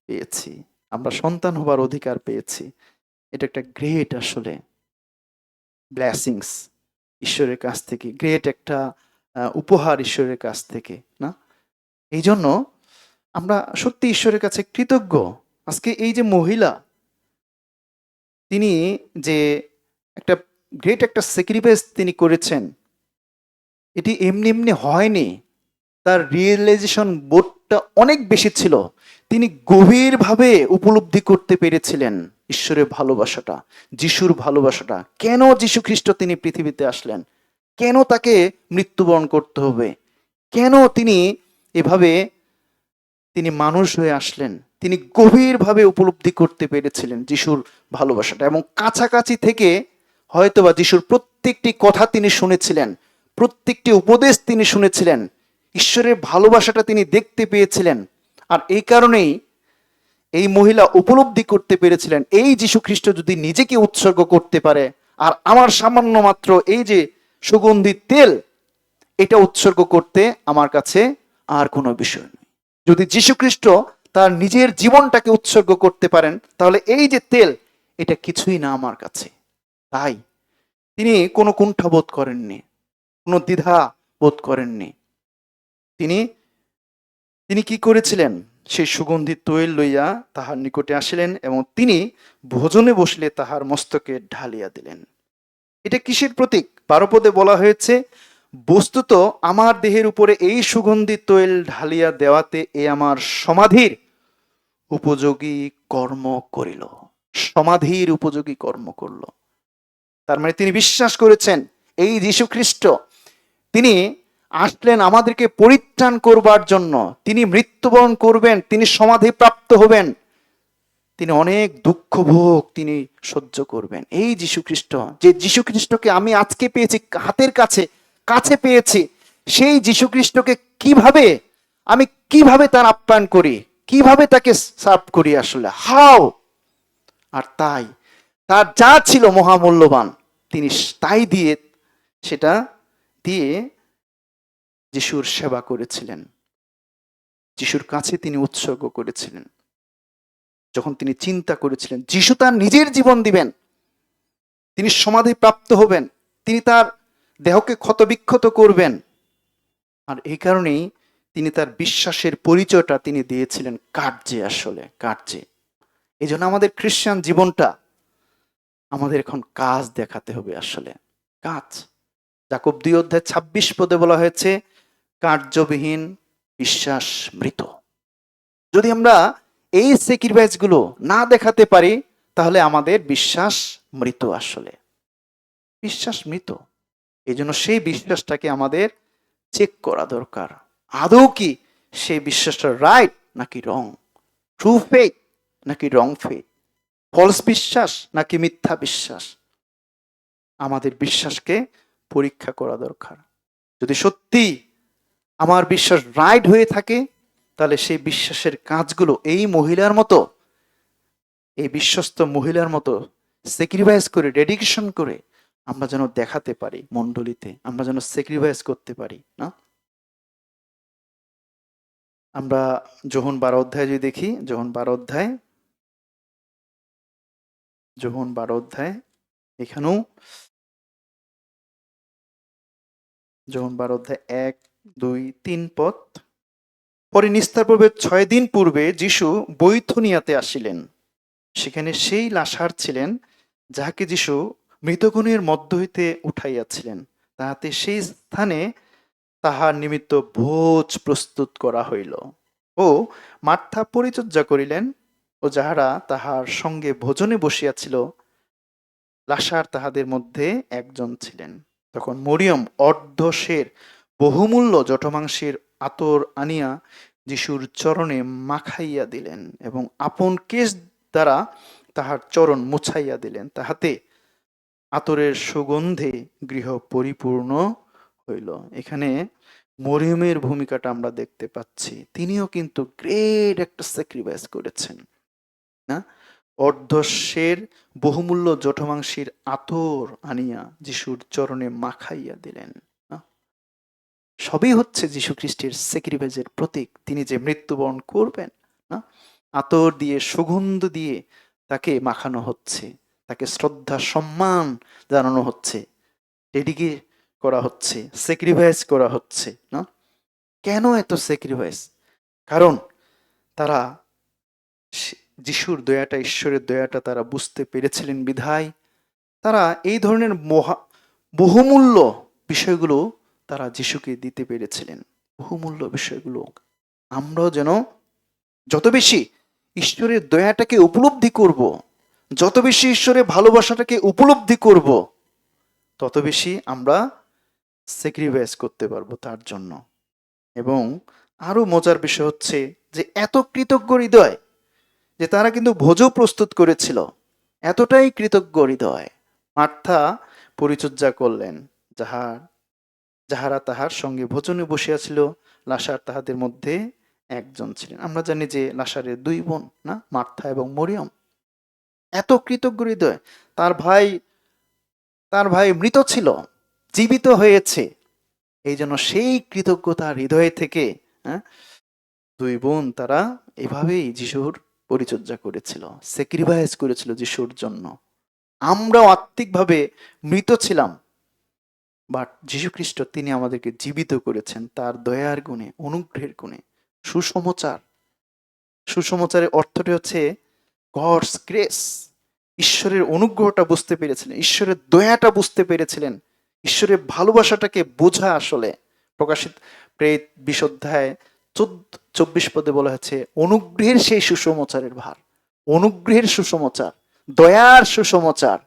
পেয়েছি, আমরা সন্তান হবার অধিকার পেয়েছি। এটা একটা গ্রেট আসলে ব্লেসিংস ঈশ্বরের কাছ থেকে, গ্রেট একটা উপহার ঈশ্বরের কাছ থেকে, না? এই জন্য আমরা সত্যি ঈশ্বরের কাছে কৃতজ্ঞ। আজকে এই যে মহিলা, তিনি যে একটা গ্রেট একটা স্যাক্রিফাইস তিনি করেছেন, এটি এমনি এমনি হয়নি। তার রিয়েলাইজেশন বোধটা অনেক বেশি ছিল। তিনি গভীরভাবে উপলব্ধি করতে পেরেছিলেন ঈশ্বরের ভালোবাসাটা, যিশুর ভালোবাসাটা। কেন যিশু খ্রিস্ট তিনি পৃথিবীতে আসলেন, কেন তাকে মৃত্যুবরণ করতে হবে, কেন তিনি এভাবে তিনি মানুষ হয়ে আসলেন, তিনি গভীরভাবে উপলব্ধি করতে পেরেছিলেন যিশুর ভালোবাসাটা। এবং কাছাকাছি থেকে হয়তোবা যিশুর প্রত্যেকটি কথা তিনি শুনেছিলেন, প্রত্যেকটি উপদেশ তিনি শুনেছিলেন, ঈশ্বরের ভালোবাসাটা তিনি দেখতে পেয়েছিলেন। আর এই কারণেই এই মহিলা উপলব্ধি করতে পেরেছিলেন, এই যিশু খ্রিস্ট যদি নিজেকে উৎসর্গ করতে পারে, আর আমার সামান্য মাত্র এই যে সুগন্ধি তেল, এটা উৎসর্গ করতে আমার কাছে আর কোনো বিষয় নেই। যদি যিশু খ্রিস্ট তার নিজের জীবনটাকে উৎসর্গ করতে পারেন, তাহলে এই যে তেল, এটা কিছুই না আমার কাছে। তাই তিনি কোনো কুণ্ঠা বোধ করেননি, কোনো দ্বিধা বোধ করেননি। তিনি কি করেছিলেন? সেই সুগন্ধি তৈল লইয়া তাহার নিকটে আসিলেন এবং তিনি ভোজনে বসিলে তাহার মস্তকে ঢালিয়া দিলেন। এটা কিসের প্রতীক? 12 পদে বলা হয়েছে, বস্তুত আমার দেহের উপরে এই সুগন্ধি তৈল ঢালিয়া দেওয়াতে এ আমার সমাধির উপযোগী কর্ম করিল। সমাধির উপযোগী কর্ম করল। তার মানে তিনি বিশ্বাস করেছেন এই যীশু খ্রিস্ট, তিনি আসলেন আমাদেরকে পরিত্রাণ করবার জন্য। তিনি মৃত্যুবরণ করবেন, তিনি সমাধি প্রাপ্ত হবেন, তিনি অনেক দুঃখ ভোগ তিনি সহ্য করবেন। এই যীশু খ্রিস্ট, যে যীশু খ্রিস্টকে আমি আজকে পেয়েছি, হাতের কাছে কাছে পেয়েছি, সেই যীশু খ্রিস্টকে আমি কিভাবে তার আপ্যায়ন করি, কিভাবে তাকে সার্ভ করি আসলে, হাউ। আর তাই তার যা ছিল মহামূল্যবান, তিনি তাই সেটা দিয়ে যিশুর সেবা করেছিলেন, যিশুর কাছে তিনি উৎসর্গ করেছিলেন। যখন তিনি চিন্তা করেছিলেন যিশু তার নিজের জীবন দিবেন, তিনি সমাধি প্রাপ্ত হবেন, তিনি তার দেহকে ক্ষতবিক্ষত করবেন, আর এই কারণেই তিনি তার বিশ্বাসের পরিচয়টা তিনি দিয়েছিলেন কার্যে, আসলে কার্যে। এই জন্য আমাদের খ্রিস্টান জীবনটা আমাদের এখন কাজ দেখাতে হবে, আসলে কাজ। যাকব 2:26 পদে বলা হয়েছে, কার্যবিহীন বিশ্বাস মৃত। যদি আমরা এই স্যাক্রিফাইস গুলো না দেখাতে পারি, তাহলে আমাদের বিশ্বাস মৃত, আসলে বিশ্বাস মৃত। এই জন্য সেই বিশ্বাসটাকে আমাদের চেক করা দরকার, আদৌ কি সেই বিশ্বাসটা রাইট নাকি রং, ট্রু ফেথ নাকি রং ফেথ, ফলস বিশ্বাস নাকি মিথ্যা বিশ্বাস। আমাদের বিশ্বাসকে পরীক্ষা করা দরকার। যদি সত্যি আমার বিশ্বাস রাইট হয়ে থাকে, তাহলে সেই বিশ্বাসের কাজগুলো এই মহিলার মতো, এই বিশ্বস্ত মহিলার মতো স্যাক্রিফাইস করে, ডেডিকেশন করে আমরা যেন দেখাতে পারি মণ্ডলীতে, আমরা যেন স্যাক্রিফাইস করতে পারি না। আমরা যোহন 12 অধ্যায় যদি দেখি, যোহন 12 অধ্যায় এখানেও যোহন 12 অধ্যায় 1, 2, 3 পদ। পরে নিস্তার পর্বের 6 দিন পূর্বে যিশু বৈথনিয়াতে আসিলেন। সেখানে সেই লাসার ছিলেন, যাহাকে যিশু মৃতগণের মধ্য হইতে উঠাইয়াছিলেন, তাহাতে সেই স্থানে তাহার নিমিত্ত ভোজ প্রস্তুত করা হইল। ও মার্থা পরিচর্যা করিলেন, ও যাহারা তাহার সঙ্গে ভোজনে বসিয়াছিল, লাসার তাহাদের মধ্যে একজন ছিলেন। তখন মরিয়ম অর্ধশের বহুমূল্য জটমাংসের আতর আনিয়া যিশুর চরণে মাখাইয়া দিলেন এবং আপন কেশ দ্বারা তাহার চরণ মুছাইয়া দিলেন, তাহাতে আতরের সুগন্ধে গৃহ পরিপূর্ণ হইল। এখানে মরিয়মের ভূমিকাটা আমরা দেখতে পাচ্ছি। তিনিও কিন্তু গ্রেট একটা স্যাক্রিফাইস করেছেন না। অর্ধশের বহুমূল্য জঠমাংসের আতর আনিয়া যিশুর চরণে মাখাইয়া দিলেন। সবই হচ্ছে যীশু খ্রিস্টের স্যাক্রিফাইসের প্রতীক। তিনি যে মৃত্যুবরণ করবেন না, আতর দিয়ে, সুগন্ধ দিয়ে তাকে মাখানো হচ্ছে, তাকে শ্রদ্ধা সম্মান জানানো হচ্ছে, ডেডিকেট করা হচ্ছে, স্যাক্রিফাইস করা হচ্ছে না। কেন এত স্যাক্রিফাইস? কারণ তারা যিশুর দয়াটা, ঈশ্বরের দয়াটা তারা বুঝতে পেরেছিলেন বিধায় তারা এই ধরনের বহুমূল্য বিষয়গুলো তারা যিশুকে দিতে পেরেছিলেন। বহুমূল্য বিষয়গুলো আমরাও যেন যত বেশি ঈশ্বরের দয়াটাকে উপলব্ধি করব, যত বেশি ঈশ্বরের ভালোবাসাটাকে উপলব্ধি করব, তত বেশি আমরা স্যাক্রিফাইস করতে পারবো তার জন্য। এবং আরো মজার বিষয় হচ্ছে যে এত কৃতজ্ঞ হৃদয় যে তারা কিন্তু ভোজও প্রস্তুত করেছিল, এতটাই কৃতজ্ঞ হৃদয়। মার্থা পরিচর্যা করলেন, যাহারা তাহার সঙ্গে ভোজনে বসিয়াছিল, লাসার তাহাদের মধ্যে একজন ছিলেন। আমরা জানি যে লাসারের 2 বোন না, মার্থা এবং মরিয়ম। এত কৃতজ্ঞ হৃদয়, তার ভাই মৃত ছিল, জীবিত হয়েছে। এই জন্য সেই কৃতজ্ঞতার হৃদয় থেকে 2 বোন তারা এভাবেই যিশুর পরিচর্যা করেছিল, স্যাক্রিফাইস করেছিল যিশুর জন্য। আমরাও আত্মিকভাবে মৃত ছিলাম, বাট যীশু খ্রিস্ট তিনি আমাদেরকে জীবিত করেছেন তার দয়ার গুণে, অনুগ্রহের গুণে। সুসমাচার সুসমাচারের অর্থটি হচ্ছে গডস গ্রেস। ঈশ্বরের অনুগ্রহটা বুঝতে পেরেছিলেন, ঈশ্বরের দয়াটা বুঝতে পেরেছিলেন, ঈশ্বরের ভালোবাসাটাকে বোঝা আসলে। প্রকাশিত প্রেরিত 20 অধ্যায় 24 পদে বলা হচ্ছে অনুগ্রহের সেই সুসমাচারের ভার, অনুগ্রহের সুসমাচার, দয়ার সুসমাচার।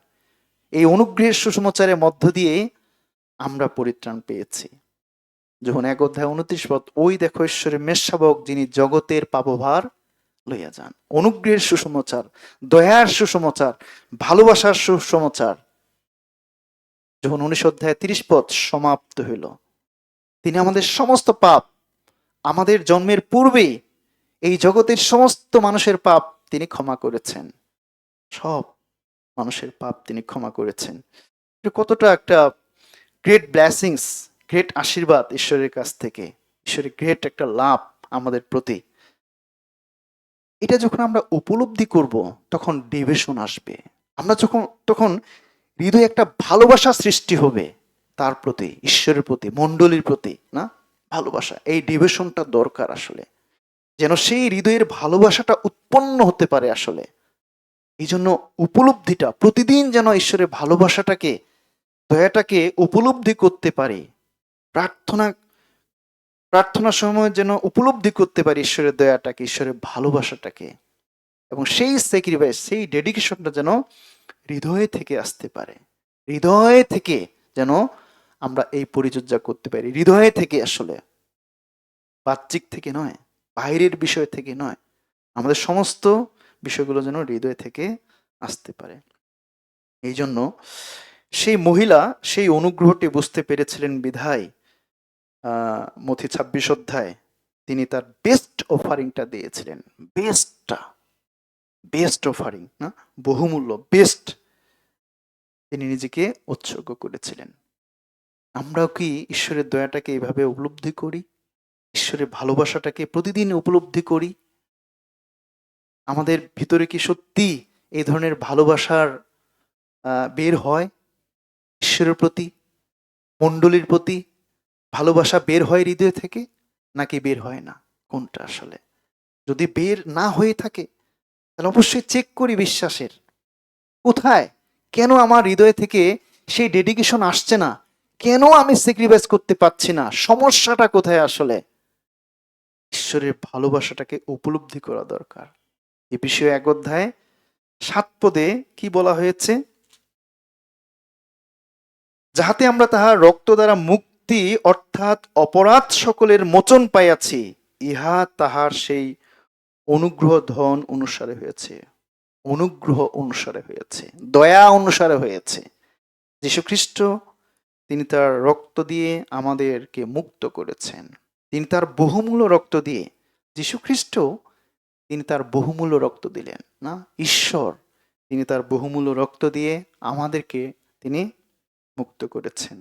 এই অনুগ্রহের সুসমাচারের মধ্য দিয়ে আমরা পরিত্রাণ পেয়েছি। যখন 1 অধ্যায় 29 পদ, ওই দেখো ঈশ্বরের মেষশাবক যিনি জগতের পাপভার লইয়া যান। অনুগ্রহের সুসমাচার, দয়ার সুসমাচার, ভালোবাসার সুসমাচার। যখন 19 অধ্যায় 30 পদ সমাপ্ত হইল, তিনি আমাদের সমস্ত পাপ, আমাদের জন্মের পূর্বেই এই জগতের সমস্ত মানুষের পাপ তিনি ক্ষমা করেছেন। সব মানুষের পাপ তিনি ক্ষমা করেছেন। এটা কতটা একটা গ্রেট ব্লেসিংস, গ্রেট আশীর্বাদ ঈশ্বরের কাছ থেকে, ঈশ্বরের গ্রেট একটা লাভ আমাদের প্রতি। এটা যখন আমরা উপলব্ধি করব তখন ডিভিশন আসবে। আমরা তখন হৃদয়ে একটা ভালোবাসা সৃষ্টি হবে তার প্রতি, ঈশ্বরের প্রতি, মণ্ডলীর প্রতি, না ভালোবাসা। এই ডিভিশনটা দরকার আসলে, যেন সেই হৃদয়ের ভালোবাসাটা উৎপন্ন হতে পারে আসলে। এই জন্য উপলব্ধিটা প্রতিদিন যেন ঈশ্বরের ভালোবাসাটাকে, দয়াটাকে উপলব্ধি করতে পারি। প্রার্থনার সময় যেন উপলব্ধি করতে পারি ঈশ্বরের দয়াটাকে, ঈশ্বরের ভালোবাসাটাকে, এবং সেই স্যাক্রিফাইস, সেই ডেডিকেশনটা যেন হৃদয় থেকে আসতে পারে। হৃদয় থেকে যেন আমরা এই পরিচর্যা করতে পারি, হৃদয় থেকে আসলে, বাহ্যিক থেকে নয়, বাইরের বিষয় থেকে নয়। আমাদের সমস্ত বিষয়গুলো যেন হৃদয় থেকে আসতে পারে। এই জন্য সেই মহিলা সেই অনুগ্রহটি বুঝতে পেরেছিলেন বিধায় মথি 26 অধ্যায় তিনি তার বেস্ট অফারিংটা দিয়েছিলেন। বেস্ট অফারিং, না বহুমূল্য, বেস্ট তিনি নিজেকে উৎসর্গ করেছিলেন। আমরাও কি ঈশ্বরের দয়াটাকে এইভাবে উপলব্ধি করি? ঈশ্বরের ভালোবাসাটাকে প্রতিদিন উপলব্ধি করি? আমাদের ভিতরে কি সত্যি এই ধরনের ভালোবাসার বের হয়? ঈশ্বরের প্রতি, মণ্ডলীর প্রতি ভালোবাসা বের হয় হৃদয় থেকে, নাকি বের হয় না? কোনটা আসলে? যদি বের না হয়ে থাকে তাহলে অবশ্যই চেক করি বিশ্বাসের কোথায়, কেন আমার হৃদয় থেকে সেই ডেডিকেশন আসছে না, কেন আমি স্যাক্রিফাইস করতে পারছি না, সমস্যাটা কোথায় আসলে? ঈশ্বরের ভালোবাসাটাকে উপলব্ধি করা দরকার। এই বিষয়ে 1 অধ্যায় 7 পদে কি বলা হয়েছে? যাহাতে আমরা তাহার রক্ত দ্বারা মুক্তি অর্থাৎ অপরাধ সকলের মোচন পাইয়াছি, ইহা তাহার সেই অনুগ্রহ ধন অনুসারে হয়েছে, অনুগ্রহ অনুসারে হয়েছে, দয়া অনুসারে হয়েছে। যীশুখ্রিস্ট তিনি তার রক্ত দিয়ে আমাদেরকে মুক্ত করেছেন। তিনি তার বহুমূল্য রক্ত দিয়ে, যীশুখ্রিস্ট তিনি তার বহুমূল্য রক্ত দিলেন, না ঈশ্বর তিনি তার বহুমূল্য রক্ত দিয়ে আমাদেরকে তিনি মুক্ত করেছেন।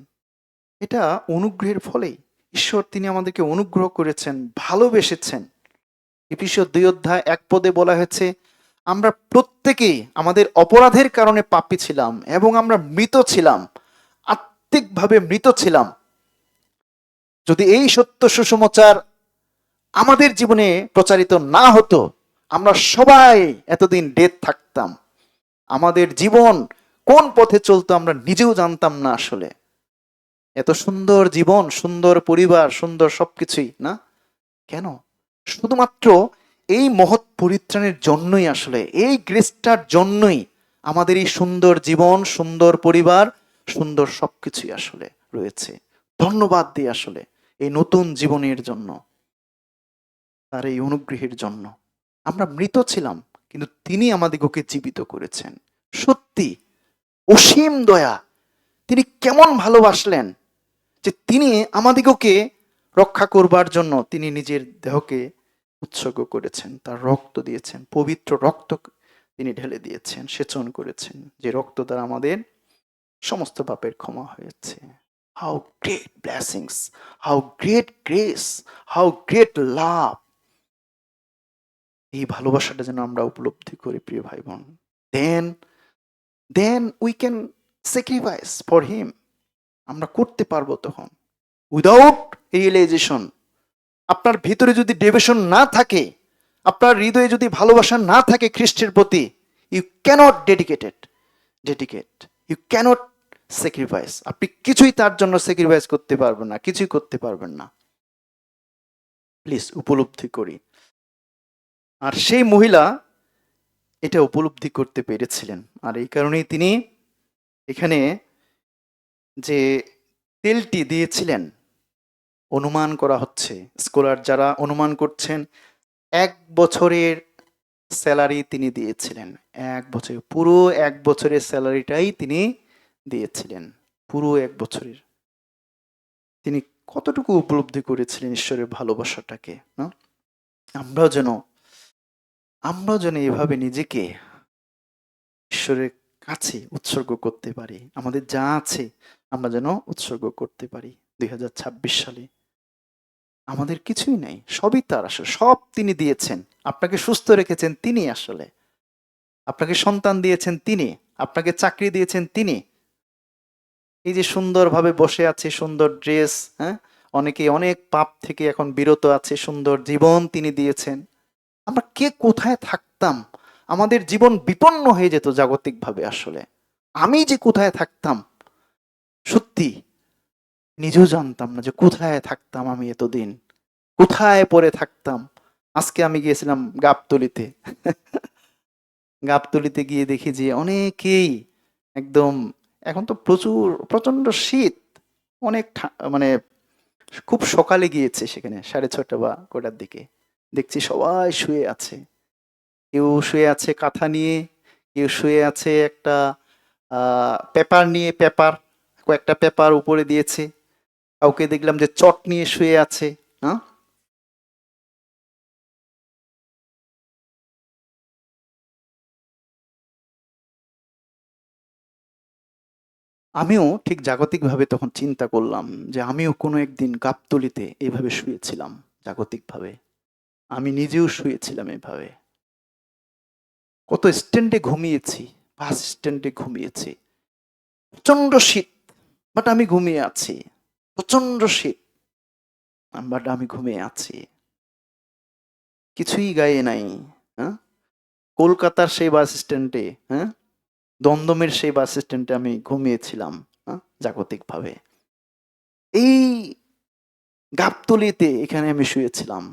এটা অনুগ্রহের ফলেই। ঈশ্বর তিনি আমাদেরকে অনুগ্রহ করেছেন, ভালোবেসেছেন। এফেসীয় 2 অধ্যায় 1 পদে বলা হয়েছে আমরা প্রত্যেকেই আমাদের অপরাধের কারণে পাপী ছিলাম এবং আমরা মৃত ছিলাম, আত্মিকভাবে মৃত ছিলাম। যদি এই সত্য সুসমাচার আমাদের জীবনে প্রচারিত না হতো, আমরা সবাই এতদিন ডেথ থাকতাম। আমাদের জীবন কোন পথে চলতো আমরা নিজেও জানতাম না আসলে। এত সুন্দর জীবন, সুন্দর পরিবার, সুন্দর সবকিছুই, না কেন? শুধুমাত্র এই মহৎ পরিত্রাণের জন্যই আসলে, এই গ্রেসটার জন্যই আমাদের এই সুন্দর জীবন, সুন্দর পরিবার, সুন্দর সবকিছুই আসলে রয়েছে। ধন্যবাদ দিই আসলে এই নতুন জীবনের জন্য, তার এই অনুগ্রহের জন্য। আমরা মৃত ছিলাম কিন্তু তিনি আমাদিগকে জীবিত করেছেন। সত্যি অসীম দয়া। তিনি কেমন ভালোবাসলেন যে তিনি আমাদিগকে রক্ষা করবার জন্য তিনি নিজের দেহকে উৎসর্গ করেছেন, তার রক্ত দিয়েছেন, পবিত্র রক্ত তিনি ঢেলে দিয়েছেন, সেচন করেছেন, যে রক্ত দ্বারা আমাদের সমস্ত পাপের ক্ষমা হয়েছে। How great blessings, how great grace, how great love. এই ভালোবাসাটা যেন আমরা উপলব্ধি করি প্রিয় ভাই বোন। Then we can sacrifice for him. আমরা করতে পারবো তখন। উইদাউট রিয়েলাইজেশন, আপনার ভিতরে যদি ডিভিশন না থাকে, আপনার হৃদয়ে যদি ভালোবাসা না থাকে খ্রিস্টের প্রতি, you cannot dedicate, you cannot sacrifice. আপনি কিছুই তার জন্য স্যাক্রিফাইস করতে পারবেন না, কিছুই করতে পারবেন না। প্লিজ উপলব্ধি করি। আর সেই মহিলা এটা উপলব্ধি করতে পেরেছিলেন, আর এই কারণেই তিনি এখানে যে তেলটি দিয়েছিলেন, অনুমান করা হচ্ছে, স্কলার যারা অনুমান করছেন 1 বছরের স্যালারি তিনি দিয়েছিলেন। 1 বছর, পুরো 1 বছরের স্যালারিটাই তিনি দিয়েছিলেন, পুরো 1 বছরের। তিনি কতটুকু উপলব্ধি করেছিলেন ঈশ্বরের ভালোবাসাটাকে, না? আমরাও যেন এভাবে নিজেকে ঈশ্বরের কাছে উৎসর্গ করতে পারি। আমাদের যা আছে আমরা যেন উৎসর্গ করতে পারি। 2026 সালে আমাদের কিছুই নাই, সবই তার, আসলে সব তিনি দিয়েছেন। আপনাকে সুস্থ রেখেছেন তিনি, আসলে আপনাকে সন্তান দিয়েছেন তিনি, আপনাকে চাকরি দিয়েছেন তিনি। এই যে সুন্দরভাবে বসে আছে, সুন্দর ড্রেস, হ্যাঁ, অনেকে অনেক পাপ থেকে এখন বিরত আছে, সুন্দর জীবন তিনি দিয়েছেন। আমরা কে কোথায় থাকতাম, আমাদের জীবন বিপন্ন হয়ে যেত জাগতিকভাবে। আসলে আমি যে কোথায় থাকতাম, সত্যি নিজেও জানতাম না যে কোথায় থাকতাম আমি এতদিন, কোথায় পড়ে থাকতাম। আজকে আমি গিয়েছিলাম গাবতলিতে। গাবতলিতে গিয়ে দেখি যে অনেকেই একদম, এখন তো প্রচন্ড শীত, অনেক মানে খুব সকালে গিয়েছে সেখানে, 6:30 বা কটার দিকে দেখছি সবাই শুয়ে আছে। কেউ শুয়ে আছে কাঁথা নিয়ে, কেউ শুয়ে আছে একটা পেপার নিয়ে, কয়েকটা পেপার উপরে দিয়েছে। কাউকে দেখলাম যে চট নিয়ে শুয়ে আছে। হ্যাঁ, আমিও ঠিক জাগতিকভাবে তখন চিন্তা করলাম যে আমিও কোনো একদিন গাবতলিতে এইভাবে শুয়েছিলাম জাগতিকভাবে। আমি নিজেও শুয়েছিলাম এভাবে। কত স্ট্যান্ডে ঘুমিয়েছি, বাস স্ট্যান্ডে ঘুমিয়েছি। প্রচন্ড শীত, বাট আমি ঘুমিয়ে আছি। প্রচন্ড শীত, বাট আমি ঘুমিয়ে আছি, কিছুই গায়ে নাই। হ্যাঁ, কলকাতার সেই বাস স্ট্যান্ডে, হ্যাঁ, দমদমের সেই বাস স্ট্যান্ডে আমি ঘুমিয়েছিলাম, হ্যাঁ, জাগতিকভাবে। এই গাবতলিতে এখানে আমি শুয়েছিলাম,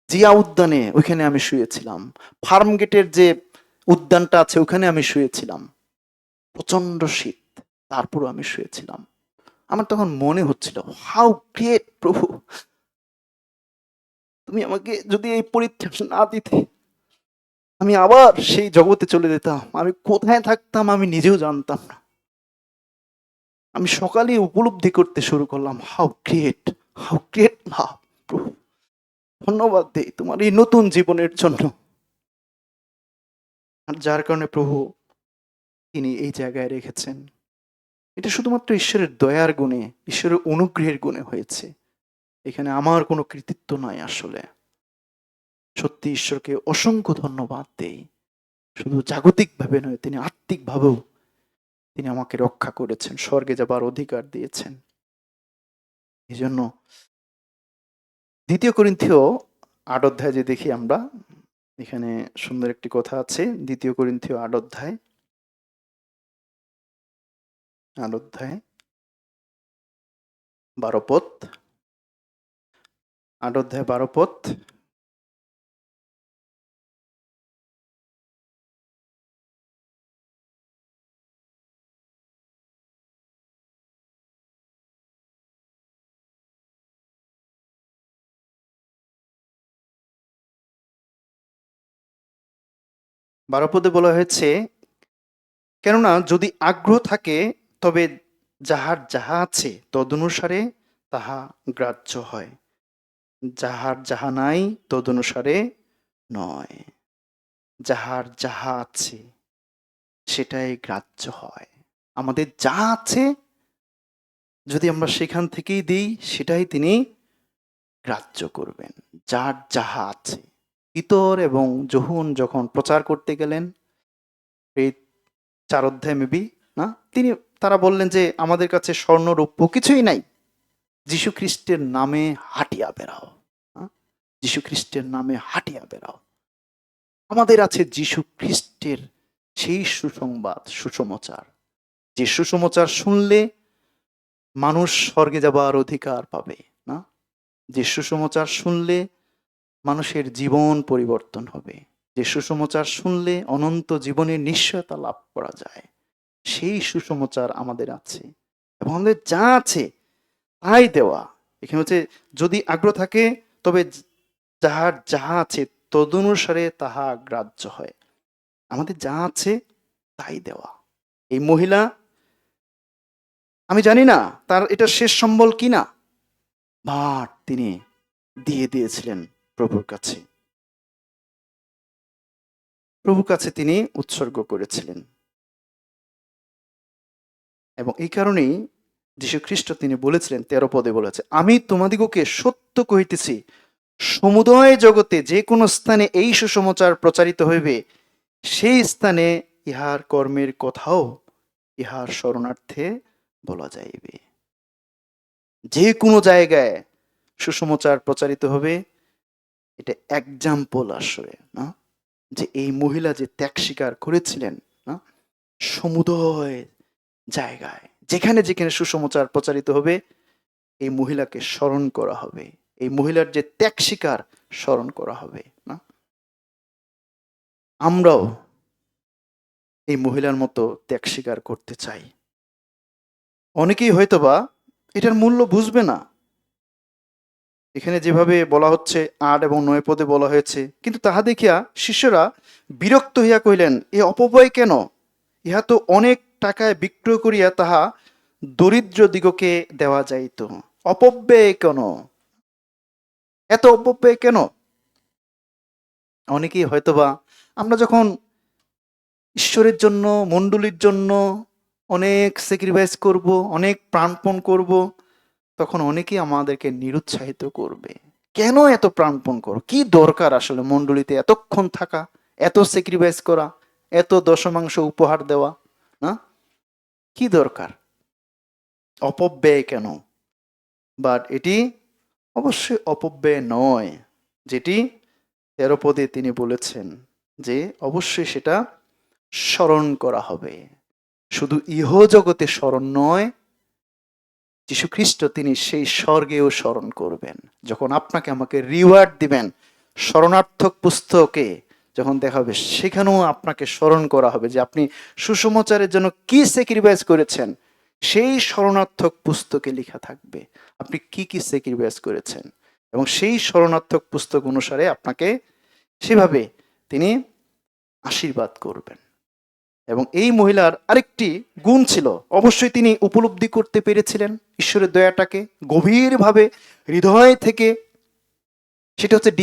জিয়া উদ্যানে ওইখানে আমি শুয়েছিলাম, ফার্ম গেটের যে উদ্যানটা আছে ওখানে আমি শুয়েছিলাম। প্রচন্ড শীত, তারপরও আমি শুয়েছিলাম। আমার তখন মনে হচ্ছিল, হাউ গ্রেট প্রভু, তুমি আমাকে যদি এই পরীক্ষা না দিতে, আমি আবার সেই জগতে চলে যেতাম। আমি কোথায় থাকতাম আমি নিজেও জানতাম না। আমি সকালে উপলব্ধি করতে শুরু করলাম, হাউ গ্রেট লাভ প্রভু। ধন্যবাদ দেই তোমার এই নতুন জীবনের জন্য, আর যার কারণে প্রভু তিনি এই জায়গায় রেখেছেন। এটা শুধুমাত্র ঈশ্বরের দয়ার গুণে, ঈশ্বরের অনুগ্রহের গুণে হয়েছে। এখানে আমার কোনো কৃতিত্ব নাই। আসলে সত্যি ঈশ্বরকে অসংখ্য ধন্যবাদ দেই। শুধু জাগতিকভাবে নয়, তিনি আত্মিকভাবেও তিনি আমাকে রক্ষা করেছেন, স্বর্গে যাবার অধিকার দিয়েছেন। এই জন্য 2 করিন্থীয় 8 অধ্যায় যে দেখি আমরা, এখানে সুন্দর একটি কথা আছে। 2 করিন্থীয় 8 অধ্যায় 12 পদ, 8 অধ্যায় 12 পদ। বারোপদে বলা হয়েছে, কেননা যদি আগ্রহ থাকে তবে যাহার যাহা আছে তদনুসারে তাহা গ্রাহ্য হয়, যাহার যাহা নাই তদনুসারে নয়। যাহার যাহা আছে সেটাই গ্রাহ্য হয়। আমাদের যা আছে যদি আমরা সেখান থেকেই দিই, সেটাই তিনি গ্রাহ্য করবেন। যার যাহা আছে। পিতর এবং যোহন যখন প্রচার করতে গেলেন, এই 4 অধ্যায় মেবি, না, তারা বললেন যে আমাদের কাছে স্বর্ণ রৌপ্য কিছুই নাই, যীশু খ্রিস্টের নামে হাঁটিয়া বেড়াও। হ্যাঁ? যীশু খ্রিস্টের নামে হাঁটিয়া বেড়াও। আমাদের আছে যীশু খ্রিস্টের সেই সুসংবাদ, সুসমাচার, যে সুসমাচার শুনলে মানুষ স্বর্গে যাবার অধিকার পাবে না, যে সুসমাচার শুনলে মানুষের জীবন পরিবর্তন হবে, যে সুসমাচার শুনলে অনন্ত জীবনের নিশ্চয়তা লাভ করা যায়, সেই সুসমাচার আমাদের আছে। এবং আমাদের যা আছে তাই দেওয়া। এখানে হচ্ছে যদি আগ্রহ থাকে তবে যাহার যাহা আছে তদনুসারে তাহা গ্রাহ্য হয়। আমাদের যা আছে তাই দেওয়া। এই মহিলা, আমি জানি না তার এটা শেষ সম্বল কিনা, বাট তিনি দিয়ে দিয়েছিলেন প্রভুর কাছে, প্রভুর কাছে তিনি উৎসর্গ করেছিলেন। এবং এই কারণেই যীশু খ্রিস্ট তিনি বলেছিলেন, 13 পদে বলেছে, আমি তোমাদিগকে সত্য কহিতেছি, সমুদয় জগতে যে কোনো স্থানে এই সুসমাচার প্রচারিত হইবে, সেই স্থানে ইহার কর্মের কথাও ইহার শরণার্থে বলা যাইবে। যে কোনো জায়গায় সুসমাচার প্রচারিত হবে, এটা এক্সাম্পল আসলে না, যে এই মহিলা যে ত্যাগ স্বীকার করেছিলেন না, সমুদয় জায়গায় যেখানে যেখানে সুসমাচার প্রচারিত হবে এই মহিলাকে স্মরণ করা হবে, এই মহিলার যে ত্যাগ স্বীকার স্মরণ করা হবে না। আমরাও এই মহিলার মতো ত্যাগ স্বীকার করতে চাই। অনেকেই হয়তোবা এটার মূল্য বুঝবে না, এখানে যেভাবে বলা হচ্ছে 8 এবং 9 পদে বলা হয়েছে, কিন্তু তাহা দেখিয়া শিষ্যরা বিরক্ত হইয়া কহিলেন, এ অপব্যয় কেন? ইহা তো অনেক টাকায় বিক্রয় করিয়া তাহা দরিদ্র দিগকে দেওয়া যাইত। অপব্যয় কেন? এত অপব্যয় কেন? অনেকেই হয়তোবা আমরা যখন ঈশ্বরের জন্য, মণ্ডলীর জন্য অনেক স্যাক্রিফাইস করব, অনেক প্রাণপণ করব, তখন অনেকেই আমাদেরকে নিরুৎসাহিত করবে। কেন এত প্রাণপণ করো? কি দরকার আসলে মণ্ডলীতে এতক্ষণ থাকা, এত স্যাক্রিফাইস করা, এত দশমাংশ উপহার দেওয়া? না, কি দরকার? অপব্যয় কেন? বাট এটি অবশ্যই অপব্যয় নয়, যেটি 13 পদে তিনি বলেছেন যে অবশ্যই সেটা স্মরণ করা হবে। শুধু ইহজগতে স্মরণ নয়, যীশুখ্রিস্ট তিনি সেই স্বর্গেও স্মরণ করবেন। যখন আপনাকে আমাকে রিওয়ার্ড দিবেন, স্মরণার্থক পুস্তকে যখন দেখা হবে, সেখানেও আপনাকে স্মরণ করা হবে যে আপনি সুসমাচারের জন্য কি স্যাক্রিফাইস করেছেন। সেই স্মরণার্থক পুস্তকে লেখা থাকবে আপনি কি কি স্যাক্রিফাইস করেছেন, এবং সেই স্মরণার্থক পুস্তক অনুসারে আপনাকে সেভাবে তিনি আশীর্বাদ করবেন। এবং এই মহিলার আরেকটি গুণ ছিল, অবশ্যই তিনি উপলব্ধি করতে পেরেছিলেন ঈশ্বরের দয়াটাকে গভীরভাবে হৃদয় থেকে। সেটা হচ্ছে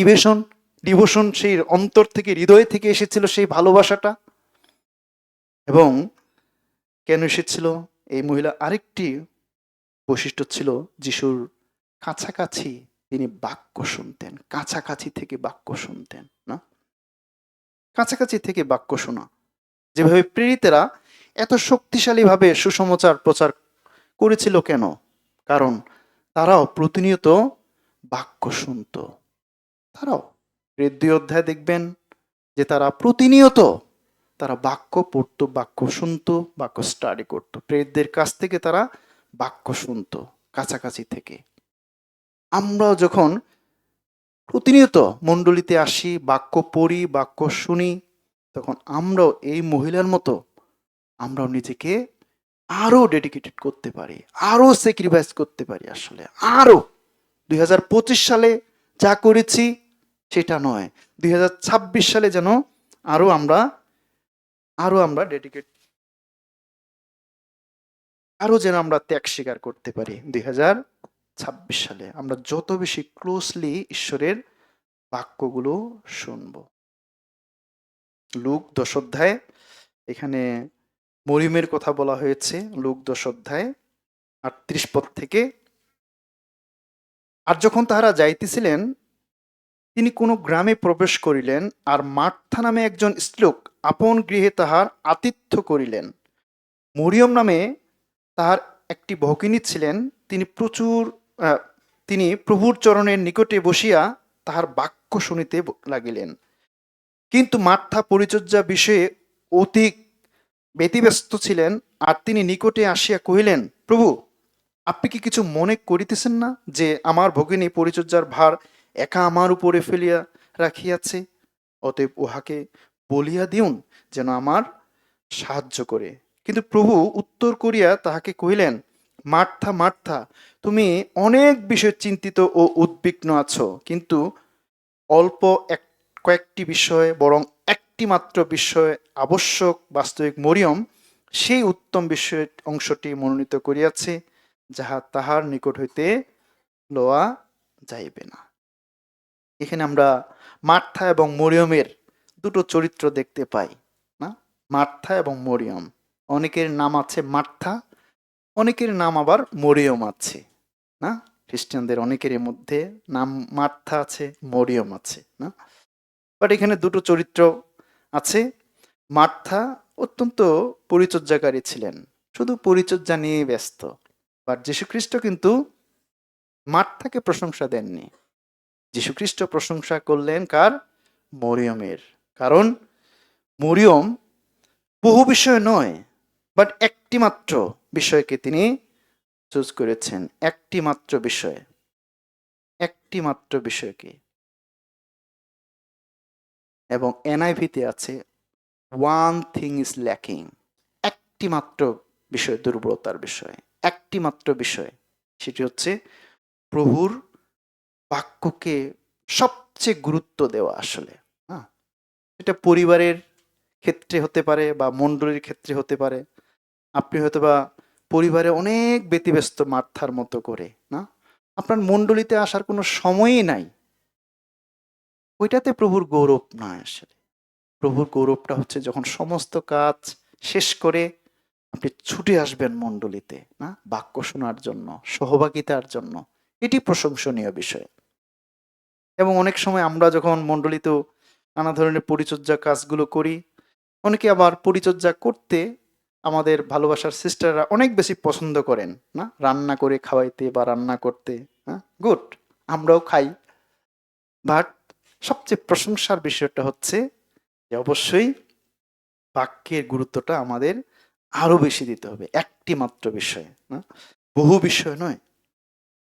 ডিভোশন, সেই অন্তর থেকে, হৃদয় থেকে এসেছিল সেই ভালোবাসাটা। এবং কেন এসেছিল? এই মহিলা আরেকটি বৈশিষ্ট্য ছিল, যিশুর কাছাকাছি তিনি বাক্য শুনতেন, কাছাকাছি থেকে বাক্য শুনতেন না, কাছাকাছি থেকে বাক্য শোনা। যেভাবে প্রেরিতেরা এত শক্তিশালীভাবে সুসমাচার প্রচার করেছিল কেন? কারণ তারাও প্রতিনিয়ত বাক্য শুনত। তারাও 2 অধ্যায় দেখবেন যে তারা প্রতিনিয়ত তারা বাক্য পড়ত, বাক্য শুনত, বাক্য স্টাডি করত। প্রেরিতদের কাছ থেকে তারা বাক্য শুনত, কাছাকাছি থেকে। আমরাও যখন প্রতিনিয়ত মণ্ডলীতে আসি, বাক্য পড়ি, বাক্য শুনি, তখন আমরাও এই মহিলার মতো আমরাও নিজেকে আরো ডেডিকেটেড করতে পারি, আরো স্যাক্রিফাইস করতে পারি। আসলে আরো 2025 সালে যা করেছি সেটা নয়, 2026 সালে যেন আরো আমরা ডেডিকেট, আরো যেন আমরা ত্যাগ স্বীকার করতে পারি। 2026 সালে আমরা যত বেশি ক্লোজলি ঈশ্বরের বাক্যগুলো শুনবো। লুক 10 অধ্যায়, এখানে মরিয়মের কথা বলা হয়েছে। লুক 10 অধ্যায় 38 পদ থেকে, আর যখন তাহারা যাইতেছিলেন, তিনি কোনো গ্রামে প্রবেশ করিলেন, আর মার্থা নামে একজন স্ত্রীলোক আপন গৃহে তাহার আতিথ্য করিলেন। মরিয়ম নামে তাহার একটি ভগিনী ছিলেন, তিনি প্রভুর চরণের নিকটে বসিয়া তাহার বাক্য শুনিতে লাগিলেন। কিন্তু মার্থা পরিচর্যা বিষয়ে অতি ব্যতিব্যস্ত ছিলেন, আর তিনি নিকটে আসিয়া কহিলেন, প্রভু, আপনি কি কিছু মনে করিতেছেন না যে আমার ভগিনী পরিচর্যার ভার একা আমার উপরে ফেলিয়া রাখিয়াছে? অতএব উহাকে বলিয়া দিউন যেন আমার সাহায্য করে। কিন্তু প্রভু উত্তর করিয়া তাহাকে কহিলেন, মার্থা, মার্থা, তুমি অনেক বিষয়ে চিন্তিত ও উদ্বিগ্ন আছো, কিন্তু অল্প কয়েকটি বিষয়, বরং একটি মাত্র বিষয় আবশ্যক। বাস্তবিক মরিয়ম সেই উত্তম বিষয়ের অংশটি মনোনীত করিয়াছে, যাহা তাহার নিকট হইতে লওয়া যাইবে না। এখানে আমরা মার্থা এবং মরিয়মের দুটো চরিত্র দেখতে পাই, না? মার্থা এবং মরিয়ম। অনেকের নাম আছে মার্থা, অনেকের নাম আবার মরিয়ম আছে, না? খ্রিস্টানদের অনেকের মধ্যে নাম মার্থা আছে, মরিয়ম আছে, না? বাট এখানে দুটো চরিত্র আছে। মার্থা অত্যন্ত পরিচর্যাকারী ছিলেন, শুধু পরিচর্যা নিয়ে ব্যস্ত। বাট যীশুখ্রিস্ট কিন্তু মার্থাকে প্রশংসা দেননি। যীশুখ্রিস্ট প্রশংসা করলেন কার? মরিয়মের। কারণ মরিয়ম বহু বিষয় নয়, বাট একটি মাত্র বিষয়কে তিনি চুজ করেছেন। একটি মাত্র বিষয়, একটি মাত্র বিষয়কে। এবং এনআইভিতে আছে ওয়ান থিং ইজ ল্যাকিং। একটি মাত্র বিষয়, দুর্বলতার বিষয়, একটি মাত্র বিষয়। সেটি হচ্ছে প্রভুর বাক্যকে সবচেয়ে গুরুত্ব দেওয়া আসলে। হ্যাঁ, এটা পরিবারের ক্ষেত্রে হতে পারে বা মণ্ডলীর ক্ষেত্রে হতে পারে। আপনি হয়তো বা পরিবারে অনেক ব্যতিব্যস্ত মার্থার মতো করে, না? আপনার মণ্ডলীতে আসার কোনো সময়ই নাই। ওইটাতে প্রভুর গৌরব নয় আসলে। প্রভুর গৌরবটা হচ্ছে যখন সমস্ত কাজ শেষ করে আপনি ছুটে আসবেন মণ্ডলীতে, না? বাক্য শোনার জন্য, সহভাগিতার জন্য। এটি প্রশংসনীয় বিষয়। এবং অনেক সময় আমরা যখন মণ্ডলীতেও নানা ধরনের পরিচর্যা কাজগুলো করি, অনেকে আবার পরিচর্যা করতে আমাদের ভালোবাসার সিস্টাররা অনেক বেশি পছন্দ করেন, না? রান্না করে খাওয়াইতে বা রান্না করতে। হ্যাঁ, গুড, আমরাও খাই। বাট সবচেয়ে প্রশংসার বিষয়টা হচ্ছে যে অবশ্যই বাক্যের গুরুত্বটা আমাদের আরো বেশি দিতে হবে। একটি মাত্র বিষয়, না? বহু বিষয় নয়।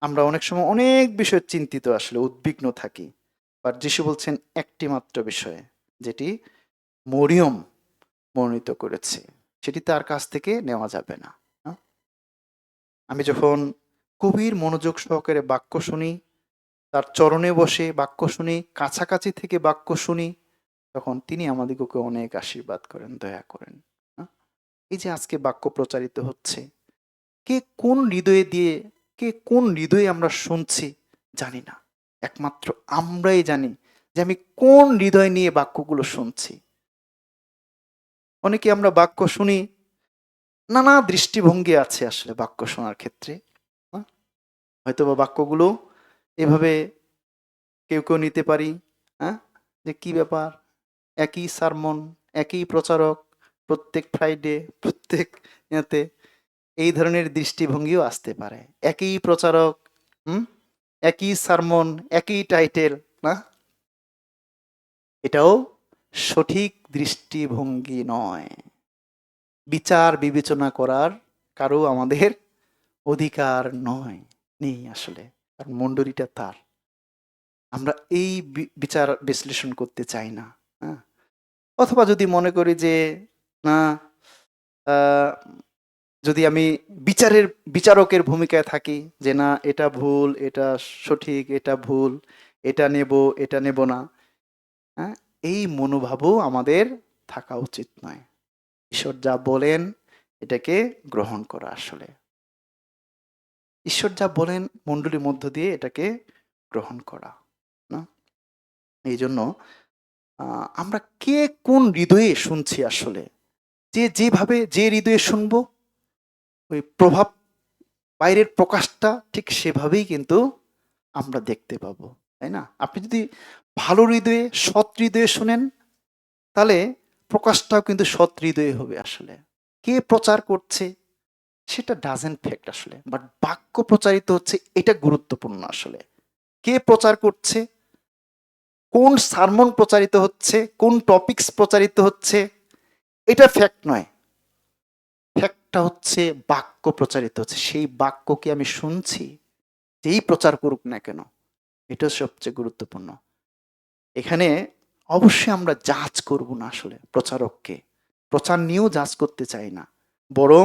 আমরা অনেক সময় অনেক বিষয় চিন্তিত, আসলে উদ্বিগ্ন থাকি। বাট যিশু বলছেন একটি মাত্র বিষয়, যেটি মরিয়ম মনোনীত করেছে, সেটি তার কাছ থেকে নেওয়া যাবে না। না? আমি যখন গভীর মনোযোগ সহকারে বাক্য শুনি, তার চরণে বসে বাক্য শুনি, কাছাকাছি থেকে বাক্য শুনি, তখন তিনি আমাদিগকে অনেক আশীর্বাদ করেন, দয়া করেন। না? এই যে আজকে বাক্য প্রচারিত হচ্ছে, কে কোন হৃদয়ে দিয়ে, কে কোন হৃদয়ে আমরা শুনছি জানি না। একমাত্র আমরাই জানি যে আমি কোন হৃদয় নিয়ে বাক্যগুলো শুনছি। অনেকে আমরা বাক্য শুনি, নানা দৃষ্টিভঙ্গি আছে আসলে বাক্য শোনার ক্ষেত্রে। হয়তো বা বাক্যগুলো এভাবে কেউ কেউ নিতে পারি, হ্যাঁ, যে কি ব্যাপার, একই সারমন, একই প্রচারক, প্রত্যেক ফ্রাইডে, প্রত্যেক ইয়াতে এই ধরনের দৃষ্টিভঙ্গিও আসতে পারে। একই প্রচারক, হুম, একই সারমন, একই টাইটেল, না? এটাও সঠিক দৃষ্টিভঙ্গি নয়। বিচার বিবেচনা করার কারো আমাদের অধিকার নয়, নেই আসলে। কারণ মণ্ডলীটা তার। আমরা এই বিচার বিশ্লেষণ করতে চাই না। হ্যাঁ, অথবা যদি মনে করি যে না, আহ, যদি আমি বিচারকের ভূমিকায় থাকি, যে না এটা ভুল, এটা সঠিক, এটা ভুল, এটা নেব, এটা নেব না, হ্যাঁ, এই মনোভাবও আমাদের থাকা উচিত নয়। ঈশ্বর যা বলেন এটাকে গ্রহণ করা আসলে। ঈশ্বর যা বলেন মণ্ডলীর মধ্য দিয়ে এটাকে গ্রহণ করা, না? এই জন্য আমরা কে কোন হৃদয়ে শুনছি আসলে, যে যেভাবে যে হৃদয়ে শুনবো, ওই প্রভাব, বাইরের প্রকাশটা ঠিক সেভাবেই কিন্তু আমরা দেখতে পাবো, তাই না? আপনি যদি ভালো হৃদয়ে, সৎ হৃদয়ে শুনেন, তাহলে প্রকাশটাও কিন্তু সৎ হৃদয়ে হবে আসলে। কে প্রচার করছে সেটা ডাজেন্ট ফ্যাক্ট আসলে, বাট বাক্য প্রচারিত হচ্ছে এটা গুরুত্বপূর্ণ আসলে। কে প্রচার করছে, কোন সারমন প্রচারিত হচ্ছে, কোন টপিকস প্রচারিত হচ্ছে, এটা ফ্যাক্ট নয়। ফ্যাক্টটা হচ্ছে বাক্য প্রচারিত হচ্ছে। সেই বাক্যকে আমি শুনছি, যেই প্রচার করুক না কেন, এটা সবচেয়ে গুরুত্বপূর্ণ। এখানে অবশ্যই আমরা জাজ করব না আসলে প্রচারককে, প্রচার নিয়েও জাজ করতে চাই না, বরং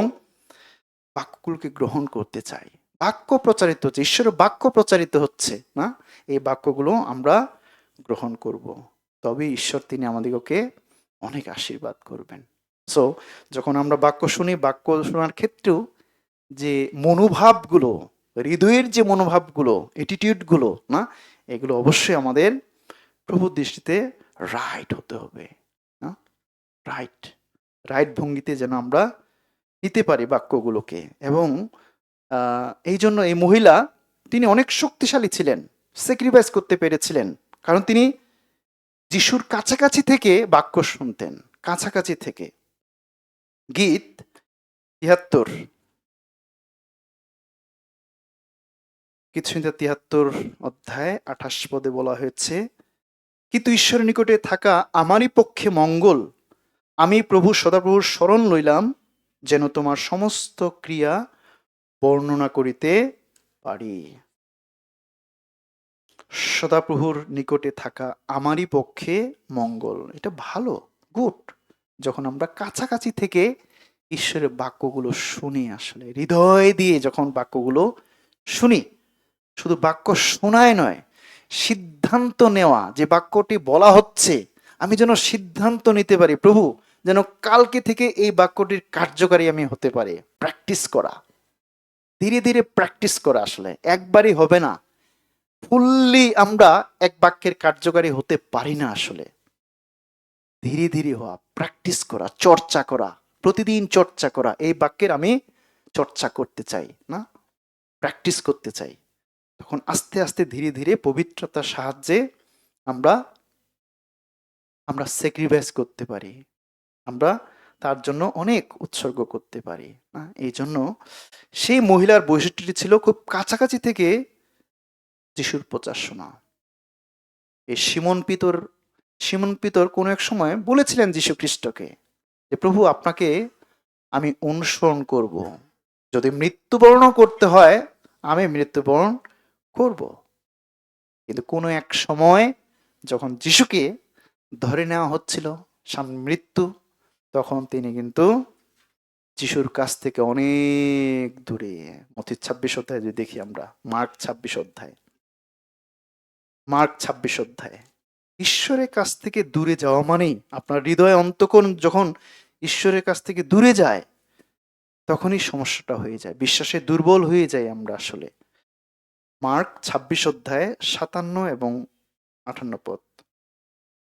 বাক্যগুলোকে গ্রহণ করতে চাই। বাক্য প্রচারিত হচ্ছে, ঈশ্বরের বাক্য প্রচারিত হচ্ছে না, এই বাক্যগুলো আমরা গ্রহণ করব। তবে ঈশ্বর তিনি আমাদিগকে অনেক আশীর্বাদ করবেন। সো যখন আমরা বাক্য শুনি, বাক্য শোনার ক্ষেত্রেও যে মনোভাবগুলো, হৃদয়ের যে মনোভাবগুলো, অ্যাটিটিউডগুলো না, এগুলো অবশ্যই আমাদের প্রভুর দৃষ্টিতে রাইট হতে হবে না, রাইট রাইট ভঙ্গিতে যেন আমরা নিতে পারি বাক্যগুলোকে। এবং এই জন্য এই মহিলা তিনি অনেক শক্তিশালী ছিলেন, স্যাক্রিফাইস করতে পেরেছিলেন, কারণ তিনি যিশুর কাছাকাছি থেকে বাক্য শুনতেন, কাছাকাছি থেকে। গীত ৭৩, গীত ৭৩ অধ্যায় ২৮ পদে বলা হয়েছে, কিন্তু ঈশ্বরের নিকটে থাকা আমারই পক্ষে মঙ্গল, আমি প্রভু সদাপ্রভুর শরণ লইলাম, যেন তোমার সমস্ত ক্রিয়া বর্ণনা করিতে পারি। সদাপ্রভুর নিকটে থাকা আমারই পক্ষে মঙ্গল, এটা ভালো, গুড। যখন আমরা কাছাকাছি থেকে ঈশ্বরের বাক্যগুলো শুনি, আসলে হৃদয় দিয়ে যখন বাক্যগুলো শুনি, শুধু বাক্য শোনায় নয়, সিদ্ধান্ত নেওয়া, যে বাক্যটি বলা হচ্ছে আমি যেন সিদ্ধান্ত নিতে পারি, প্রভু যেন কালকে থেকে এই বাক্যটির কার্যকারী আমি হতে পারি। প্র্যাকটিস করা, ধীরে ধীরে প্র্যাকটিস করা, আসলে একবারই হবে না, ফুললি আমরা এক বাক্যের কার্যকারী হতে পারি না। আসলে ধীরে ধীরে হওয়া, প্র্যাকটিস করা, চর্চা করা, প্রতিদিন চর্চা করা। এই বাক্যের আমি চর্চা করতে চাই না, প্র্যাকটিস করতে চাই। তখন আস্তে আস্তে ধীরে ধীরে পবিত্রতার সাহায্যে আমরা আমরা স্যাক্রিফাইস করতে পারি, আমরা তার জন্য অনেক উৎসর্গ করতে পারি না। এই জন্য সেই মহিলার বৈশিষ্ট্যটি ছিল খুব কাছাকাছি থেকে যিশুর প্রচার শোনা। এই সিমন পিতর কোনো এক সময় বলেছিলেন যীশু খ্রিস্টকে যে, প্রভু আপনাকে আমি অনুসরণ করব, যদি মৃত্যুবরণ করতে হয় আমি মৃত্যুবরণ করব। কিন্তু কোনো এক সময় যখন যিশুকে ধরে নেওয়া হচ্ছিল সামনে মৃত্যু, তখন তিনি কিন্তু যিশুর কাছ থেকে অনেক দূরে, মথির ২৬ অধ্যায় যদি দেখি আমরা, মার্ক ২৬ অধ্যায়, ঈশ্বরের কাছ থেকে দূরে যাওয়া মানেই আপনার হৃদয় অন্তকোণ যখন ঈশ্বরের কাছ থেকে দূরে যায়, তখনই সমস্যাটা হয়ে যায়, বিশ্বাসে দুর্বল হয়ে যায় আমরা আসলে। মার্ক ২৬ অধ্যায় ৫৭ এবং ৫৮ পদ,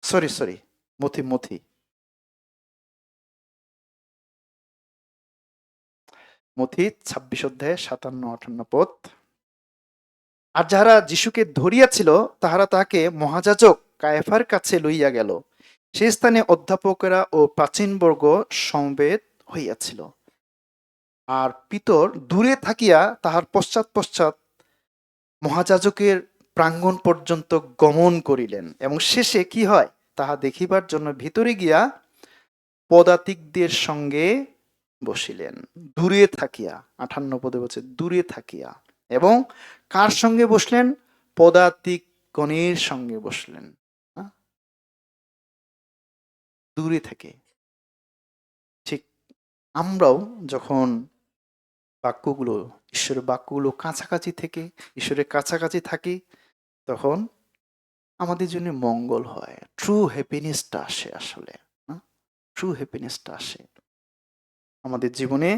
সরি মথি ২৬ অধ্যায় ৫৭-৫৮ পদ। আর যাহারা যিশুকে ধরিয়াছিল তাহারা তাহাকে মহাযাজক কায়াফার কাছে লইয়া গেল। সে স্থানে অধ্যাপকেরা ও প্রাচীনবর্গ সমবেত হইয়াছিল। আর পিতর দূরে থাকিয়া তাহার পশ্চাৎ পশ্চাৎ মহাযাজকের প্রাঙ্গণ পর্যন্ত গমন করিলেন, এবং শেষে কি হয় তাহা দেখিবার জন্য ভিতরে গিয়া পদাতিকদের সঙ্গে বসিলেন। দূরে থাকিয়া, ৫৮ পদে বলছে দূরে থাকিয়া, এবং কার সঙ্গে বসলেন? পদাতিকগণের সঙ্গে বসলেন, দূরে থেকে। ঠিক আমরাও যখন বাক্যগুলো, ঈশ্বরের বাক্যগুলো কাছাকাছি থেকে, ঈশ্বরের কাছাকাছি থাকি, তখন আমাদের জন্য মঙ্গল হয়, ট্রু হ্যাপিনেসটা আসে আসলে, ট্রু হ্যাপিনেসটা আসে আমাদের জীবনে।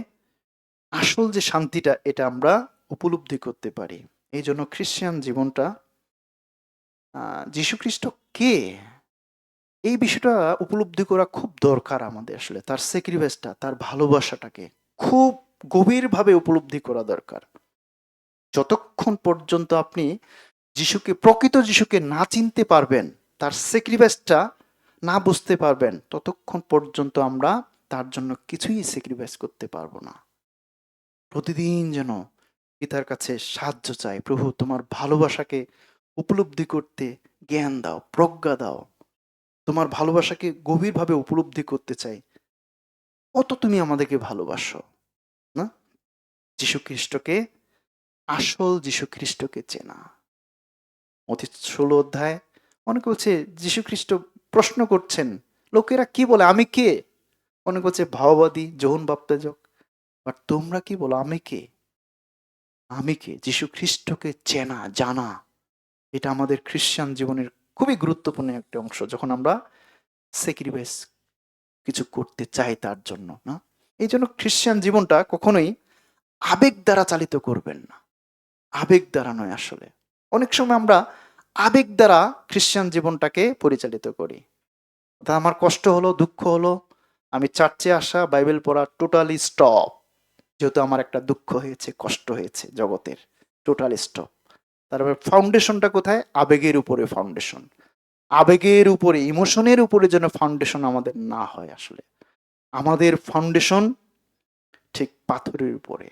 আসল যে শান্তিটা, এটা আমরা উপলব্ধি করতে পারি। এই জন্য খ্রিস্টান জীবনটা, যীশু খ্রিস্ট কে, এই বিষয়টা উপলব্ধি করা খুব দরকার আমাদের। আসলে তার স্যাক্রিফাইসটা, তার ভালোবাসাটাকে খুব গভীরভাবে উপলব্ধি করা দরকার। যতক্ষণ পর্যন্ত আপনি প্রকৃত যিশুকে না চিনতে পারবেন, তার স্যাক্রিফাইসটা না বুঝতে পারবেন, ততক্ষণ পর্যন্ত আমরা তার জন্য কিছুই স্যাক্রিফাইস করতে পারবো না। প্রতিদিন যেন পিতার কাছে সাহায্য চাই, প্রভু তোমার ভালোবাসাকে উপলব্ধি করতে, জ্ঞান দাও, প্রজ্ঞা দাও। তোমার ভালোবাসাকে গভীরভাবে উপলব্ধি করতে চাই। কত তুমি আমাদেরকে ভালোবাসো, না? যীশু খ্রিস্টকে, আসল যীশু খ্রিস্টকে চেনা। মথি ১৬ অধ্যায় অনেকে বলছে যীশু খ্রিস্ট প্রশ্ন করছেন, লোকেরা কি বলে আমি কে? অনেকে বলছে ভাওবাদী, যোহন বাপ্তাজক। বাট তোমরা কি বলো আমি কে? আমি কে? যীশু খ্রিস্টকে চেনা, জানা, এটা আমাদের খ্রিস্টান জীবনের খুবই গুরুত্বপূর্ণ একটা অংশ, যখন আমরা স্যাক্রিফাইস কিছু করতে চাই তার জন্য, না? এই জন্য খ্রিস্টান জীবনটা কখনোই আবেগ দ্বারা চালিত করবেন না। আবেগ দ্বারা নয় আসলে। অনেক সময় আমরা আবেগ দ্বারা খ্রিস্টান জীবনটাকে পরিচালিত করি। তা আমার কষ্ট হলো, দুঃখ হলো, আমি চার্চে আসা, বাইবেল পড়া টোটালি স্টপ। যেহেতু আমার একটা দুঃখ হয়েছে, কষ্ট হয়েছে জগতের, টোটালি স্টপ। তারপর ফাউন্ডেশনটা কোথায়? আবেগের উপরে ফাউন্ডেশন। আবেগের উপরে, ইমোশনের উপরে যেন ফাউন্ডেশন আমাদের না হয় আসলে। আমাদের ফাউন্ডেশন ঠিক পাথরের উপরে,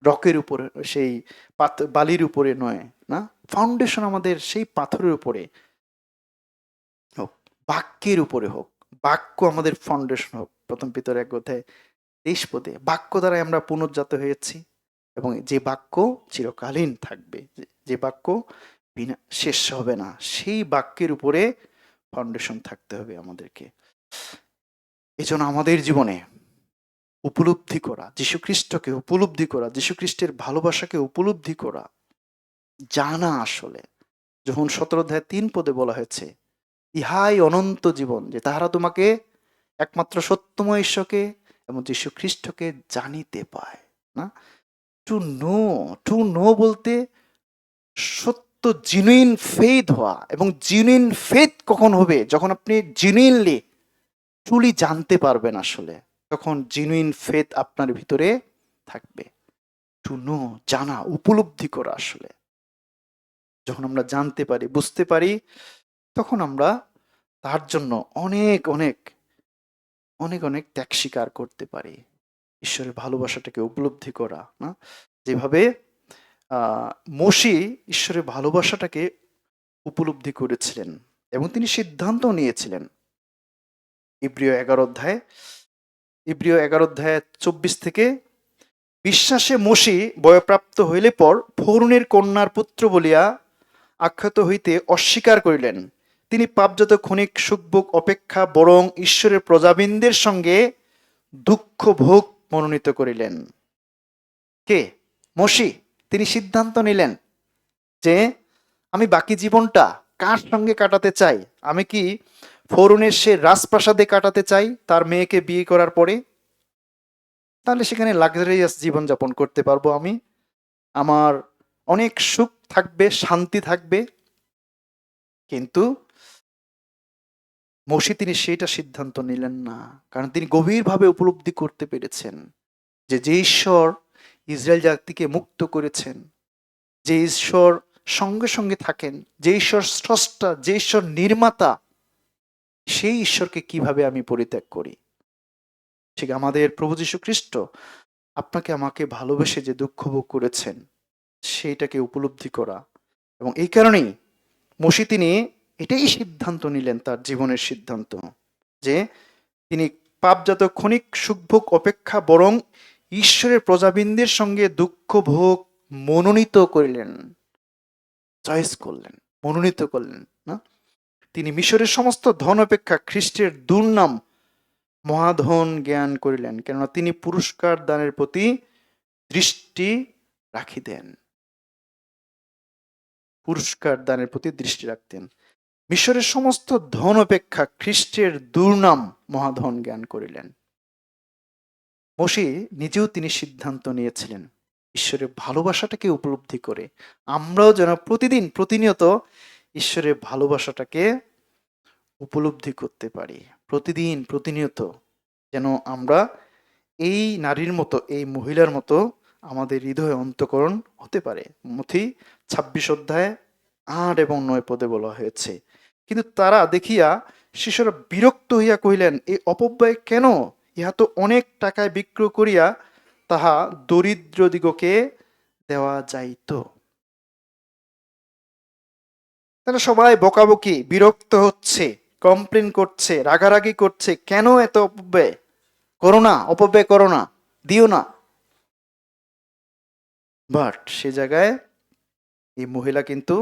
রকের উপরে, সেই বালির উপরে নয়, না? ফাউন্ডেশন আমাদের সেই পাথরের উপরে হোক, বাক্যের উপরে হোক। বাক্য আমাদের ফাউন্ডেশন হোক। প্রথম পিতর ১ অধ্যায় ২৩ পদে, বাক্য দ্বারাই আমরা পুনর্জাত হয়েছি এবং যে বাক্য চিরকালীন থাকবে, যে বাক্য বিনা শেষ হবে না, সেই বাক্যের উপরে ফাউন্ডেশন থাকতে হবে আমাদেরকে। এজন্য আমাদের জীবনে উপলব্ধি করা, যীশুখ্রিস্টকে উপলব্ধি করা, যীশুখ্রিস্টের ভালোবাসাকে উপলব্ধি করা, জানা আসলে। যখন ১৭ অধ্যায় ৩ পদে বলা হয়েছে, ইহাই অনন্ত জীবন, যে তাহারা তোমাকে একমাত্র সত্যময় ঈশ্বরকে এবং যীশুখ্রিস্টকে জানিতে পায়, না? টু নো, টু নো বলতে সত্য, জেনুইন ফেথ হওয়া। এবং জেনুইন ফেথ কখন হবে? যখন আপনি জেনুইনলি ট্রুলি জানতে পারবেন আসলে, তখন জেনুইন ফেথ আপনার ভিতরে থাকবে। টু নো, জানা, উপলব্ধি করা আসলে। যখন আমরা জানতে পারি, বুঝতে পারি, তখন আমরা তার জন্য অনেক অনেক অনেক অনেক ত্যাগ স্বীকার করতে পারি। ঈশ্বরের ভালোবাসাটাকে উপলব্ধি করা, না? যেভাবে মোশে ঈশ্বরের ভালোবাসাটাকে উপলব্ধি করেছিলেন এবং তিনি সিদ্ধান্ত নিয়েছিলেন। ইব্রিয় ১১ অধ্যায় ২৪ থেকে, বিশ্বাসে মোশে বয়প্রাপ্ত হইলে পর ফরৌনের কন্যার পুত্র বলিয়া আখ্যাত হইতে অস্বীকার করিলেন। তিনি পাপজাত ক্ষণিক সুখভোগ অপেক্ষা বরং ঈশ্বরের প্রজাবৃন্দের সঙ্গে দুঃখ ভোগ মনোনীত করিলেন। কে? মোশে। তিনি সিদ্ধান্ত নিলেন যে আমি বাকি জীবনটা কার সঙ্গে কাটাতে চাই? আমি কি ফরৌনের সে রাজপ্রাসাদে কাটাতে চাই তার মেয়েকে বিয়ে করার পরে? তাহলে সেখানে লাক্সারিয়াস জীবনযাপন করতে পারবো আমি, আমার অনেক সুখ থাকবে, শান্তি থাকবে। কিন্তু মোশে তিনি সেইটা সিদ্ধান্ত নিলেন না, কারণ তিনি গভীরভাবে উপলব্ধি করতে পেরেছেন যে যে ঈশ্বর ইসরায়েল জাতিকে মুক্ত করেছেন, যে ঈশ্বর সঙ্গে সঙ্গে থাকেন, যে ঈশ্বর স্রষ্টা, যে ঈশ্বর নির্মাতা, সেই ঈশ্বরকে কিভাবে আমি পরিত্যাগ করি? ঠিক আমাদের প্রভু যীশু খ্রিস্ট আপনাকে আমাকে ভালোবেসে যে দুঃখ ভোগ করেছেন, সেইটাকে উপলব্ধি করা। এবং এই কারণেই মোশে তিনি এটাই সিদ্ধান্ত নিলেন, তার জীবনের সিদ্ধান্ত, যে তিনি পাপজাত ক্ষণিক সুখভোগ অপেক্ষা বরং ঈশ্বরের প্রজাবৃন্দের সঙ্গে দুঃখ ভোগ মনোনীত করিলেন, চয়েস করলেন, মনোনীত করলেন, না? তিনি মিশরের সমস্ত ধন অপেক্ষা খ্রিস্টের দুর্নাম মহাধন জ্ঞান করিলেন, কেননা তিনি পুরস্কার দানের প্রতি দৃষ্টি রাখিতেন। পুরস্কার দানের প্রতি দৃষ্টি রাখতেন। মিশরের সমস্ত ধন অপেক্ষা খ্রিস্টের দুর্নাম মহাধন জ্ঞান করিলেন। মোশে নিজেও তিনি সিদ্ধান্ত নিয়েছিলেন ঈশ্বরের ভালোবাসাটাকে উপলব্ধি করে আমরাও যেন প্রতিদিন, প্রতিনিয়ত ঈশ্বরের ভালোবাসাটাকে উপলব্ধি করতে পারি। প্রতিদিন, প্রতিনিয়ত যেন আমরা এই নারীর মতো, এই মহিলার মতো আমাদের হৃদয় অন্তঃকরণ হতে পারে। মথি ২৬ অধ্যায় ৮ এবং ৯ পদে বলা হয়েছে, কিন্তু তারা দেখিয়া শিশুরা বিরক্ত হইয়া কহিলেন, এই অপব্যয় কেন? ইহা তো অনেক টাকায় বিক্রয় করিয়া তাহা দরিদ্রদিগকে দেওয়া যাইত। তারা সবাই বকাবকি, বিরক্ত হচ্ছে, কমপ্লেন করছে, রাগারাগি করছে, কেন এত অপব্যয় করো না, অপব্যয় করো না, দিও না। বাট সে জায়গায় এই মহিলা কিন্তু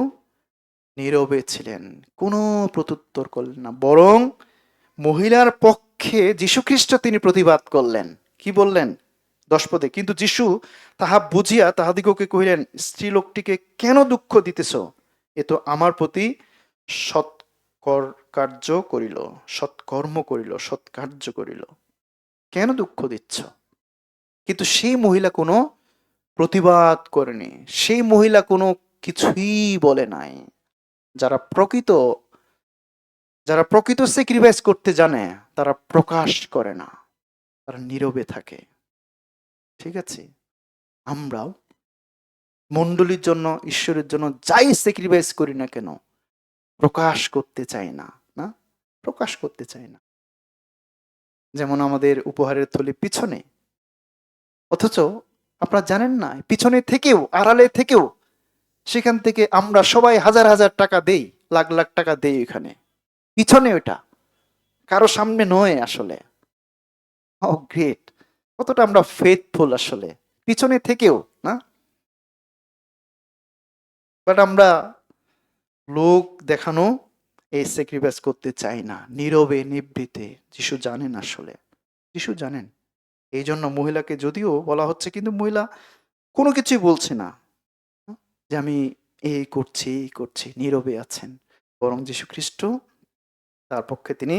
নীরবে ছিলেন, কোনো প্রত্যুত্তর করলেন না, বরং মহিলার পক্ষে যীশুখ্রিস্ট তিনি প্রতিবাদ করলেন। কি বললেন 10 পদে? কিন্তু যীশু তাহা বুঝিয়া তাহাদিগকে কহিলেন, স্ত্রীলোকটিকে কেন দুঃখ দিতেছ? এ তো আমার প্রতি সৎকর কার্য করিল, সৎকর্ম করিল, সৎকার্য করিল, কেন দুঃখ দিচ্ছ? কিন্তু সেই মহিলা কোনো প্রতিবাদ করেনি, সেই মহিলা কোনো কিছুই বলে নাই। যারা প্রকৃত যারা প্রকৃত স্যাক্রিফাইস করতে জানে তারা প্রকাশ করে না, তারা নীরবে থাকে। ঠিক আছে, আমরাও মণ্ডলীর জন্য, ঈশ্বরের জন্য যাই স্যাক্রিফাইস করি না কেন, প্রকাশ করতে চাই না, না প্রকাশ করতে চাই না। যেমন আমাদের উপহারের থলি পিছনে, অথচ আপনারা জানেন না, পিছনে থেকেও, আড়ালে থেকেও, সেখান থেকে আমরা সবাই হাজার হাজার টাকা দেই, লাখ লাখ টাকা দেই এখানে, পিছনে ওটা, কারো সামনে নয় আসলে। ও গ্রেট, কতটা আমরা ফেথফুল আসলে পিছনে থেকেও, না? বাট আমরা লোক দেখানো এই স্যাক্রিফাইস করতে চাই না, নীরবে নিভৃতে। যিশু জানেন আসলে, যিশু জানেন। এই জন্য মহিলাকে যদিও বলা হচ্ছে, কিন্তু মহিলা কোনো কিছুই বলছে না, যে আমি এই করছি, এই করছি, নীরবে আছেন। বরং যীশু খ্রিস্ট তার পক্ষে তিনি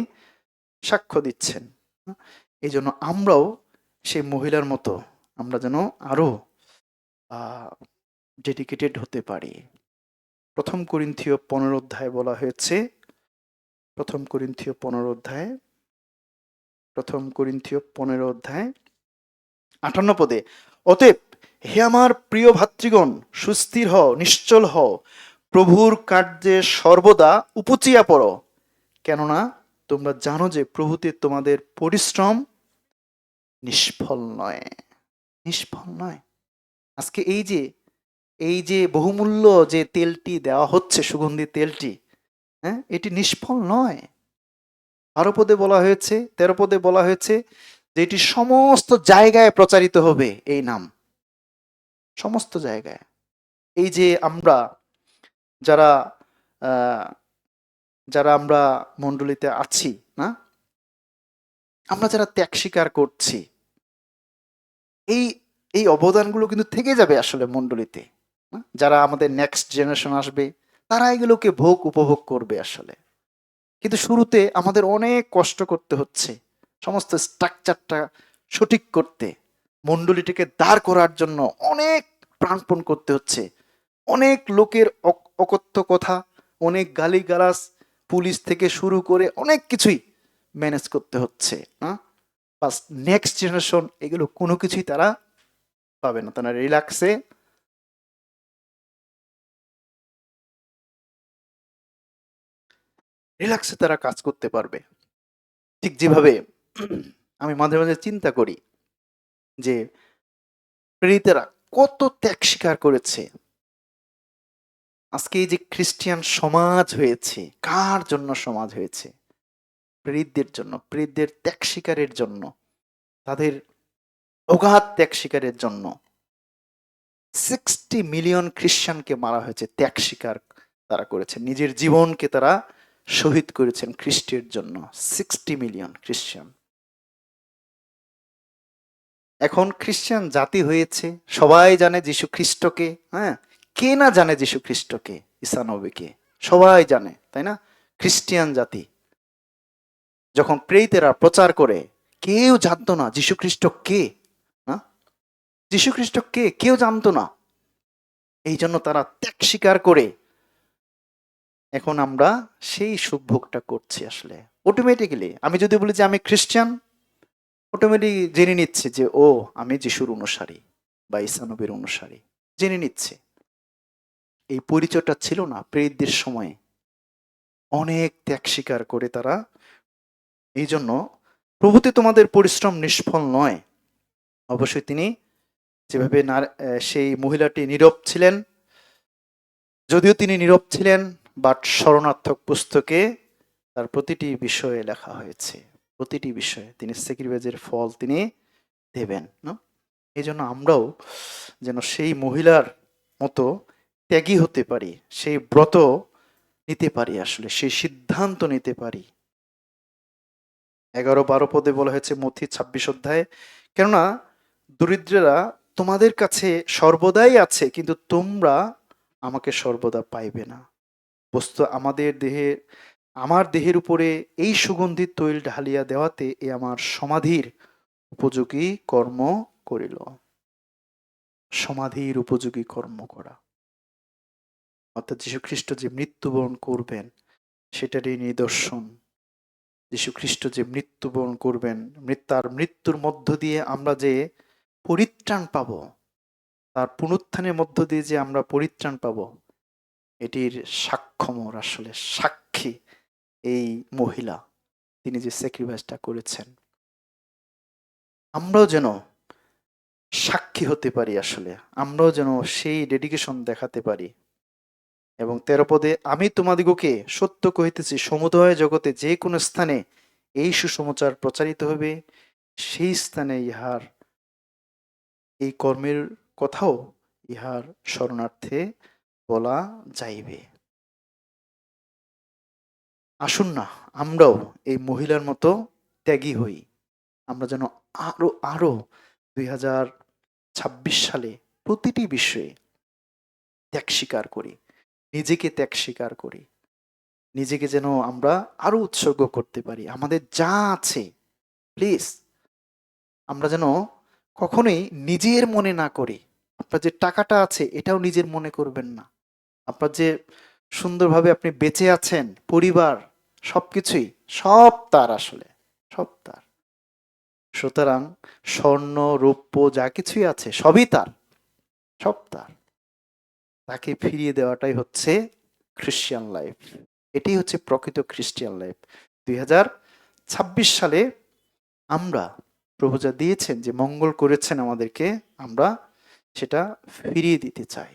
সাক্ষ্য দিচ্ছেন। এই জন্য আমরাও সেই মহিলার মতো আমরা যেন আরো ডেডিকেটেড হতে পারি। 1 করিন্থীয় 15 অধ্যায়ে বলা হয়েছে, 1 করিন্থীয় 15 অধ্যায়, 1 করিন্থীয় 15 অধ্যায় 58 পদে, অতএব হে আমার প্রিয় ভাতৃগণ, সুস্থির হও, নিশ্চল হও, প্রভুর কার্যে সর্বদা উপচিয়া পড়ো, কেননা তোমরা জানো যে প্রভুতে তোমাদের পরিশ্রম নিষ্ফল নয়। নিষ্ফল নয়। আজকে এই যে বহুমূল্য যে তেলটি দেওয়া হচ্ছে, সুগন্ধি তেলটি, হ্যাঁ, এটি নিষ্ফল নয়। 12 পদে বলা হয়েছে, 13 পদে বলা হয়েছে যে এটি সমস্ত জায়গায় প্রচারিত হবে, এই নাম সমস্ত জায়গায়। এই যে আমরা যারা আহ, যারা আমরা মণ্ডলীতে আছি, না, আমরা যারা ত্যাগ স্বীকার করছি, এই এই অবদানগুলো কিন্তু থেকে যাবে আসলে মণ্ডলীতে। যারা আমাদের নেক্সট জেনারেশন আসবে, তারা এগুলোকে উপভোগ করবে আসলে। কিন্তু শুরুতে আমাদের অনেক কষ্ট করতে হচ্ছে সমস্ত স্ট্রাকচারটা সঠিক করতে, মণ্ডলীটিকে দাঁড় করার জন্য অনেক প্রাণপণ করতে হচ্ছে, অনেক লোকের অকথ্য কথা, অনেক গালিগালাজ, পুলিশ থেকে শুরু করে অনেক কিছুই ম্যানেজ করতে হচ্ছে। বাস নেক্সট জেনারেশন এগুলো কোনো কিছুই তারা পাবে না, তারা রিল্যাক্সে তারা কাজ করতে পারবে। ঠিক যেভাবে আমি মাঝে মাঝে চিন্তা করি যে প্রেরিতেরা কত ত্যাগ স্বীকার করেছে। আজকে এই যে খ্রিস্টিয়ান সমাজ হয়েছে, কার জন্য সমাজ হয়েছে? প্রেরিতদের জন্য, প্রেরিতদের ত্যাগ স্বীকারের জন্য, তাদের অগাধ ত্যাগ স্বীকারের জন্য। 60 মিলিয়ন খ্রিস্টানকে মারা হয়েছে, ত্যাগ স্বীকার তারা করেছেন, নিজের জীবনকে তারা শহীদ করেছেন খ্রিস্টের জন্য। 60 মিলিয়ন খ্রিস্টান এখন খ্রিস্টান জাতি হয়েছে, সবাই জানে যীশু খ্রিস্টকে। হ্যাঁ, কে না জানে যীশু খ্রিস্টকে, ঈসা নবীকে সবাই জানে, তাই না? খ্রিস্টিয়ান জাতি যখন প্রেরিতেরা প্রচার করে, কেউ জানতো না যীশু খ্রিস্ট কে, না, যীশু খ্রিস্ট কে কেউ জানতো না। এই জন্য তারা ত্যাগ স্বীকার করে এখন আমরা সেই সুখভোগটা করছি আসলে। অটোমেটিক্যালি আমি যদি বলি যে আমি খ্রিস্টান, অটোমেটিক জেনে নিচ্ছে যে ও আমি যিশুর অনুসারী বা ঈসা নবীর অনুসারী, জেনে নিচ্ছে। এই পরিচয়টা ছিল না প্রেরিতদের সময়ে, অনেক ত্যাগ স্বীকার করে তারা। এই জন্য প্রভুতে তোমাদের পরিশ্রম নিষ্ফল নয়। অবশ্যই তিনি যেভাবে সেই মহিলাটি নীরব ছিলেন, যদিও তিনি নীরব ছিলেন, বাট শরণার্থক পুস্তকে তার প্রতিটি বিষয়ে লেখা হয়েছে। প্রতিটি বিষয়ে তিনি স্যাক্রিফাইসের ফল তিনি দেবেন না। এই জন্য আমরাও যেন সেই মহিলার মতো ত্যাগী হতে পারি, সেই ব্রত নিতে পারি, আসলে সেই সিদ্ধান্ত নিতে পারি। 11-12 পদে বলা হয়েছে মথি 26 অধ্যায়ে, কেননা দরিদ্রেরা তোমাদের কাছে সর্বদাই আছে, কিন্তু তোমরা আমাকে সর্বদা পাইবে না। বস্তু আমার দেহের উপরে এই সুগন্ধি তৈল ঢালিয়া দেওয়াতে এ আমার সমাধির উপযোগী কর্ম করিল। সমাধির উপযোগী কর্ম করা, অর্থাৎ যীশু খ্রিস্ট যে মৃত্যুবরণ করবেন সেটারই নিদর্শন। যীশু খ্রিস্ট যে মৃত্যুবরণ করবেন, তার মৃত্যুর মধ্য দিয়ে আমরা যে পরিত্রাণ পাব, তার পুনরুত্থানের মধ্য দিয়ে যে আমরা পরিত্রাণ পাব, এটির সাক্ষ্যমর, আসলে সাক্ষী এই মহিলা, তিনি যে স্যাক্রিফাইসটা করেছেন। আমরাও যেন সাক্ষী হতে পারি, আসলে আমরাও যেন সেই ডেডিকেশন দেখাতে পারি। এবং 13 পদে, আমি তোমাদিগকে সত্য কহিতেছি, সমুদয় জগতে যে কোনো স্থানে এই সুসমাচার প্রচারিত হবে, সেই স্থানে ইহার এই কর্মের কথাও ইহার শরণার্থে বলা যাইবে। আসুন না আমরাও এই মহিলার মতো ত্যাগী হই। আমরা যেন আরো আরো 2026 সালে প্রতিটি বিষয়ে ত্যাগ স্বীকার করি, নিজেকে ত্যাগ স্বীকার করি, নিজেকে যেন আমরা আরো উৎসর্গ করতে পারি। আমাদের যা আছে, প্লিজ আমরা যেন কখনোই নিজের মনে না করি। আপনার যে টাকাটা আছে এটাও নিজের মনে করবেন না। আপনার যে সুন্দরভাবে আপনি বেঁচে আছেন, পরিবার, সবকিছুই সব তার, আসলে সব তার। সুতরাং স্বর্ণ রৌপ্য যা কিছুই আছে সবই তার, সব তার। তাকে ফিরিয়ে দেওয়াটাই হচ্ছে খ্রিস্টিয়ান লাইফ। এটাই হচ্ছে প্রকৃত খ্রিস্টিয়ান লাইফ। 2026 সালে আমরা প্রভু যা দিয়েছেন, যে মঙ্গল করেছেন আমাদেরকে, আমরা সেটা ফিরিয়ে দিতে চাই।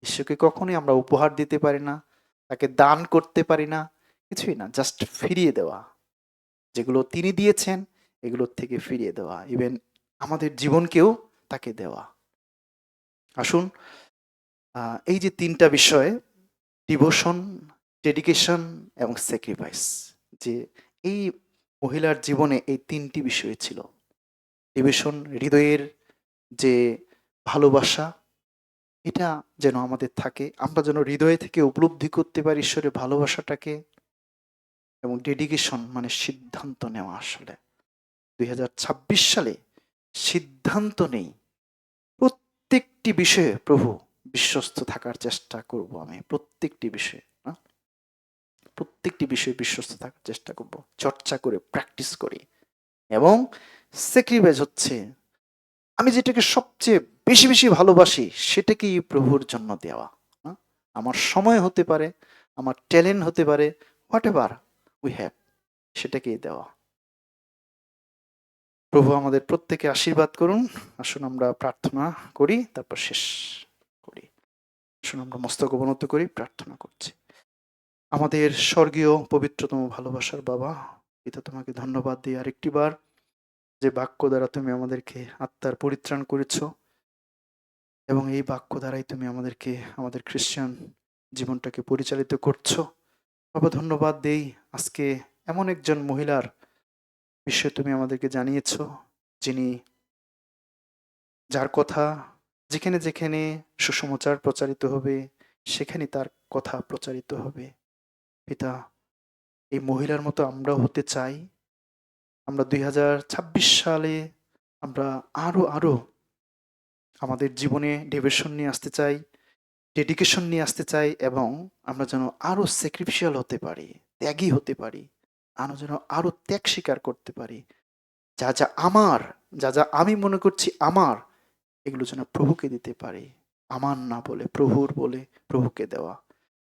ঈশ্বরকে কখনোই আমরা উপহার দিতে পারি না, তাকে দান করতে পারি না, কিছুই না, জাস্ট ফিরিয়ে দেওয়া। যেগুলো তিনি দিয়েছেন এগুলোর থেকে ফিরিয়ে দেওয়া, ইভেন আমাদের জীবনকেও তাকে দেওয়া। আসুন এই যে তিনটা বিষয়, ডিভোশন, ডেডিকেশন এবং স্যাক্রিফাইস, যে এই মহিলার জীবনে এই তিনটি বিষয় ছিল। ডিভোশন, হৃদয়ের যে ভালোবাসা, এটা যেন আমাদের থাকে, আমরা যেন হৃদয় থেকে উপলব্ধি করতে পারি ঈশ্বরের ভালোবাসাটাকে। এবং ডেডিকেশন মানে সিদ্ধান্ত নেওয়া। আসলে 2026 সালে সিদ্ধান্ত নেই, প্রত্যেকটি বিষয়ে প্রভু বিশ্বস্ত থাকার চেষ্টা করব। আমি প্রত্যেকটি বিষয়ে প্রত্যেকটি বিষয়ে বিশ্বস্ত থাকার চেষ্টা করব, চর্চা করে প্র্যাকটিস করি। এবং স্যাক্রিফাইস হচ্ছে আমি যেটাকে সবচেয়ে বেশি বেশি ভালোবাসি সেটাকেই প্রভুর জন্য দেওয়া। আমার সময় হতে পারে, আমার ট্যালেন্ট হতে পারে, হোয়াট এভার উই হ্যাভ, সেটাকেই দেওয়া। প্রভু আমাদের প্রত্যেকে আশীর্বাদ করুন। আসুন আমরা প্রার্থনা করি, তারপর শেষ করি। আসুন আমরা মস্তক অবনত করি, প্রার্থনা করছি। আমাদের স্বর্গীয় পবিত্রতম ভালোবাসার বাবা, পিতা, তোমাকে ধন্যবাদ দিই আরেকটি বার, যে বাক্য দ্বারা তুমি আমাদেরকে আত্মার পরিত্রাণ করেছ, এবং এই বাক্য দ্বারাই তুমি আমাদেরকে আমাদের খ্রিস্টান জীবনটাকে পরিচালিত করছো। বাবা ধন্যবাদ দেই, আজকে এমন একজন মহিলার বিষয়ে তুমি আমাদেরকে জানিয়েছ, যিনি, যার কথা যেখানে যেখানে সুসমাচার প্রচারিত হবে সেখানে তার কথা প্রচারিত হবে। পিতা, এই মহিলার মতো আমরাও হতে চাই। আমরা 2026 সালে আমরা আরো আরো আমাদের জীবনে ডিভোশন নিয়ে আসতে চাই, ডেডিকেশন নিয়ে আসতে চাই, এবং আমরা যেন আরো স্যাক্রিফিশিয়াল হতে পারি, ত্যাগী হতে পারি, আমরা যেন আরো ত্যাগ স্বীকার করতে পারি। যা যা আমার, যা যা আমি মনে করছি আমার, এগুলো যেন প্রভুকে দিতে পারি, আমার না বলে প্রভুর বলে প্রভুকে দেওয়া।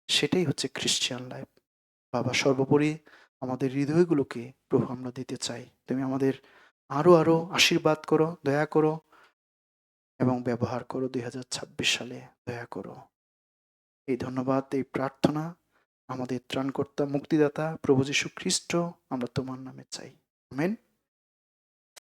সেটাই হচ্ছে খ্রিস্টিয়ান লাইফ। বাবা, সর্বোপরি আমাদের হৃদয়গুলোকে প্রভু আমরা দিতে চাই। তুমি আমাদের আরো আরো আশীর্বাদ করো, দয়া করো এবং ব্যবহার করো 2026 সালে, দয়া করো। এই ধন্যবাদ, এই প্রার্থনা আমাদের ত্রাণকর্তা, মুক্তিদাতা প্রভু যীশু খ্রিস্ট, আমরা তোমার নামে চাই। আমেন।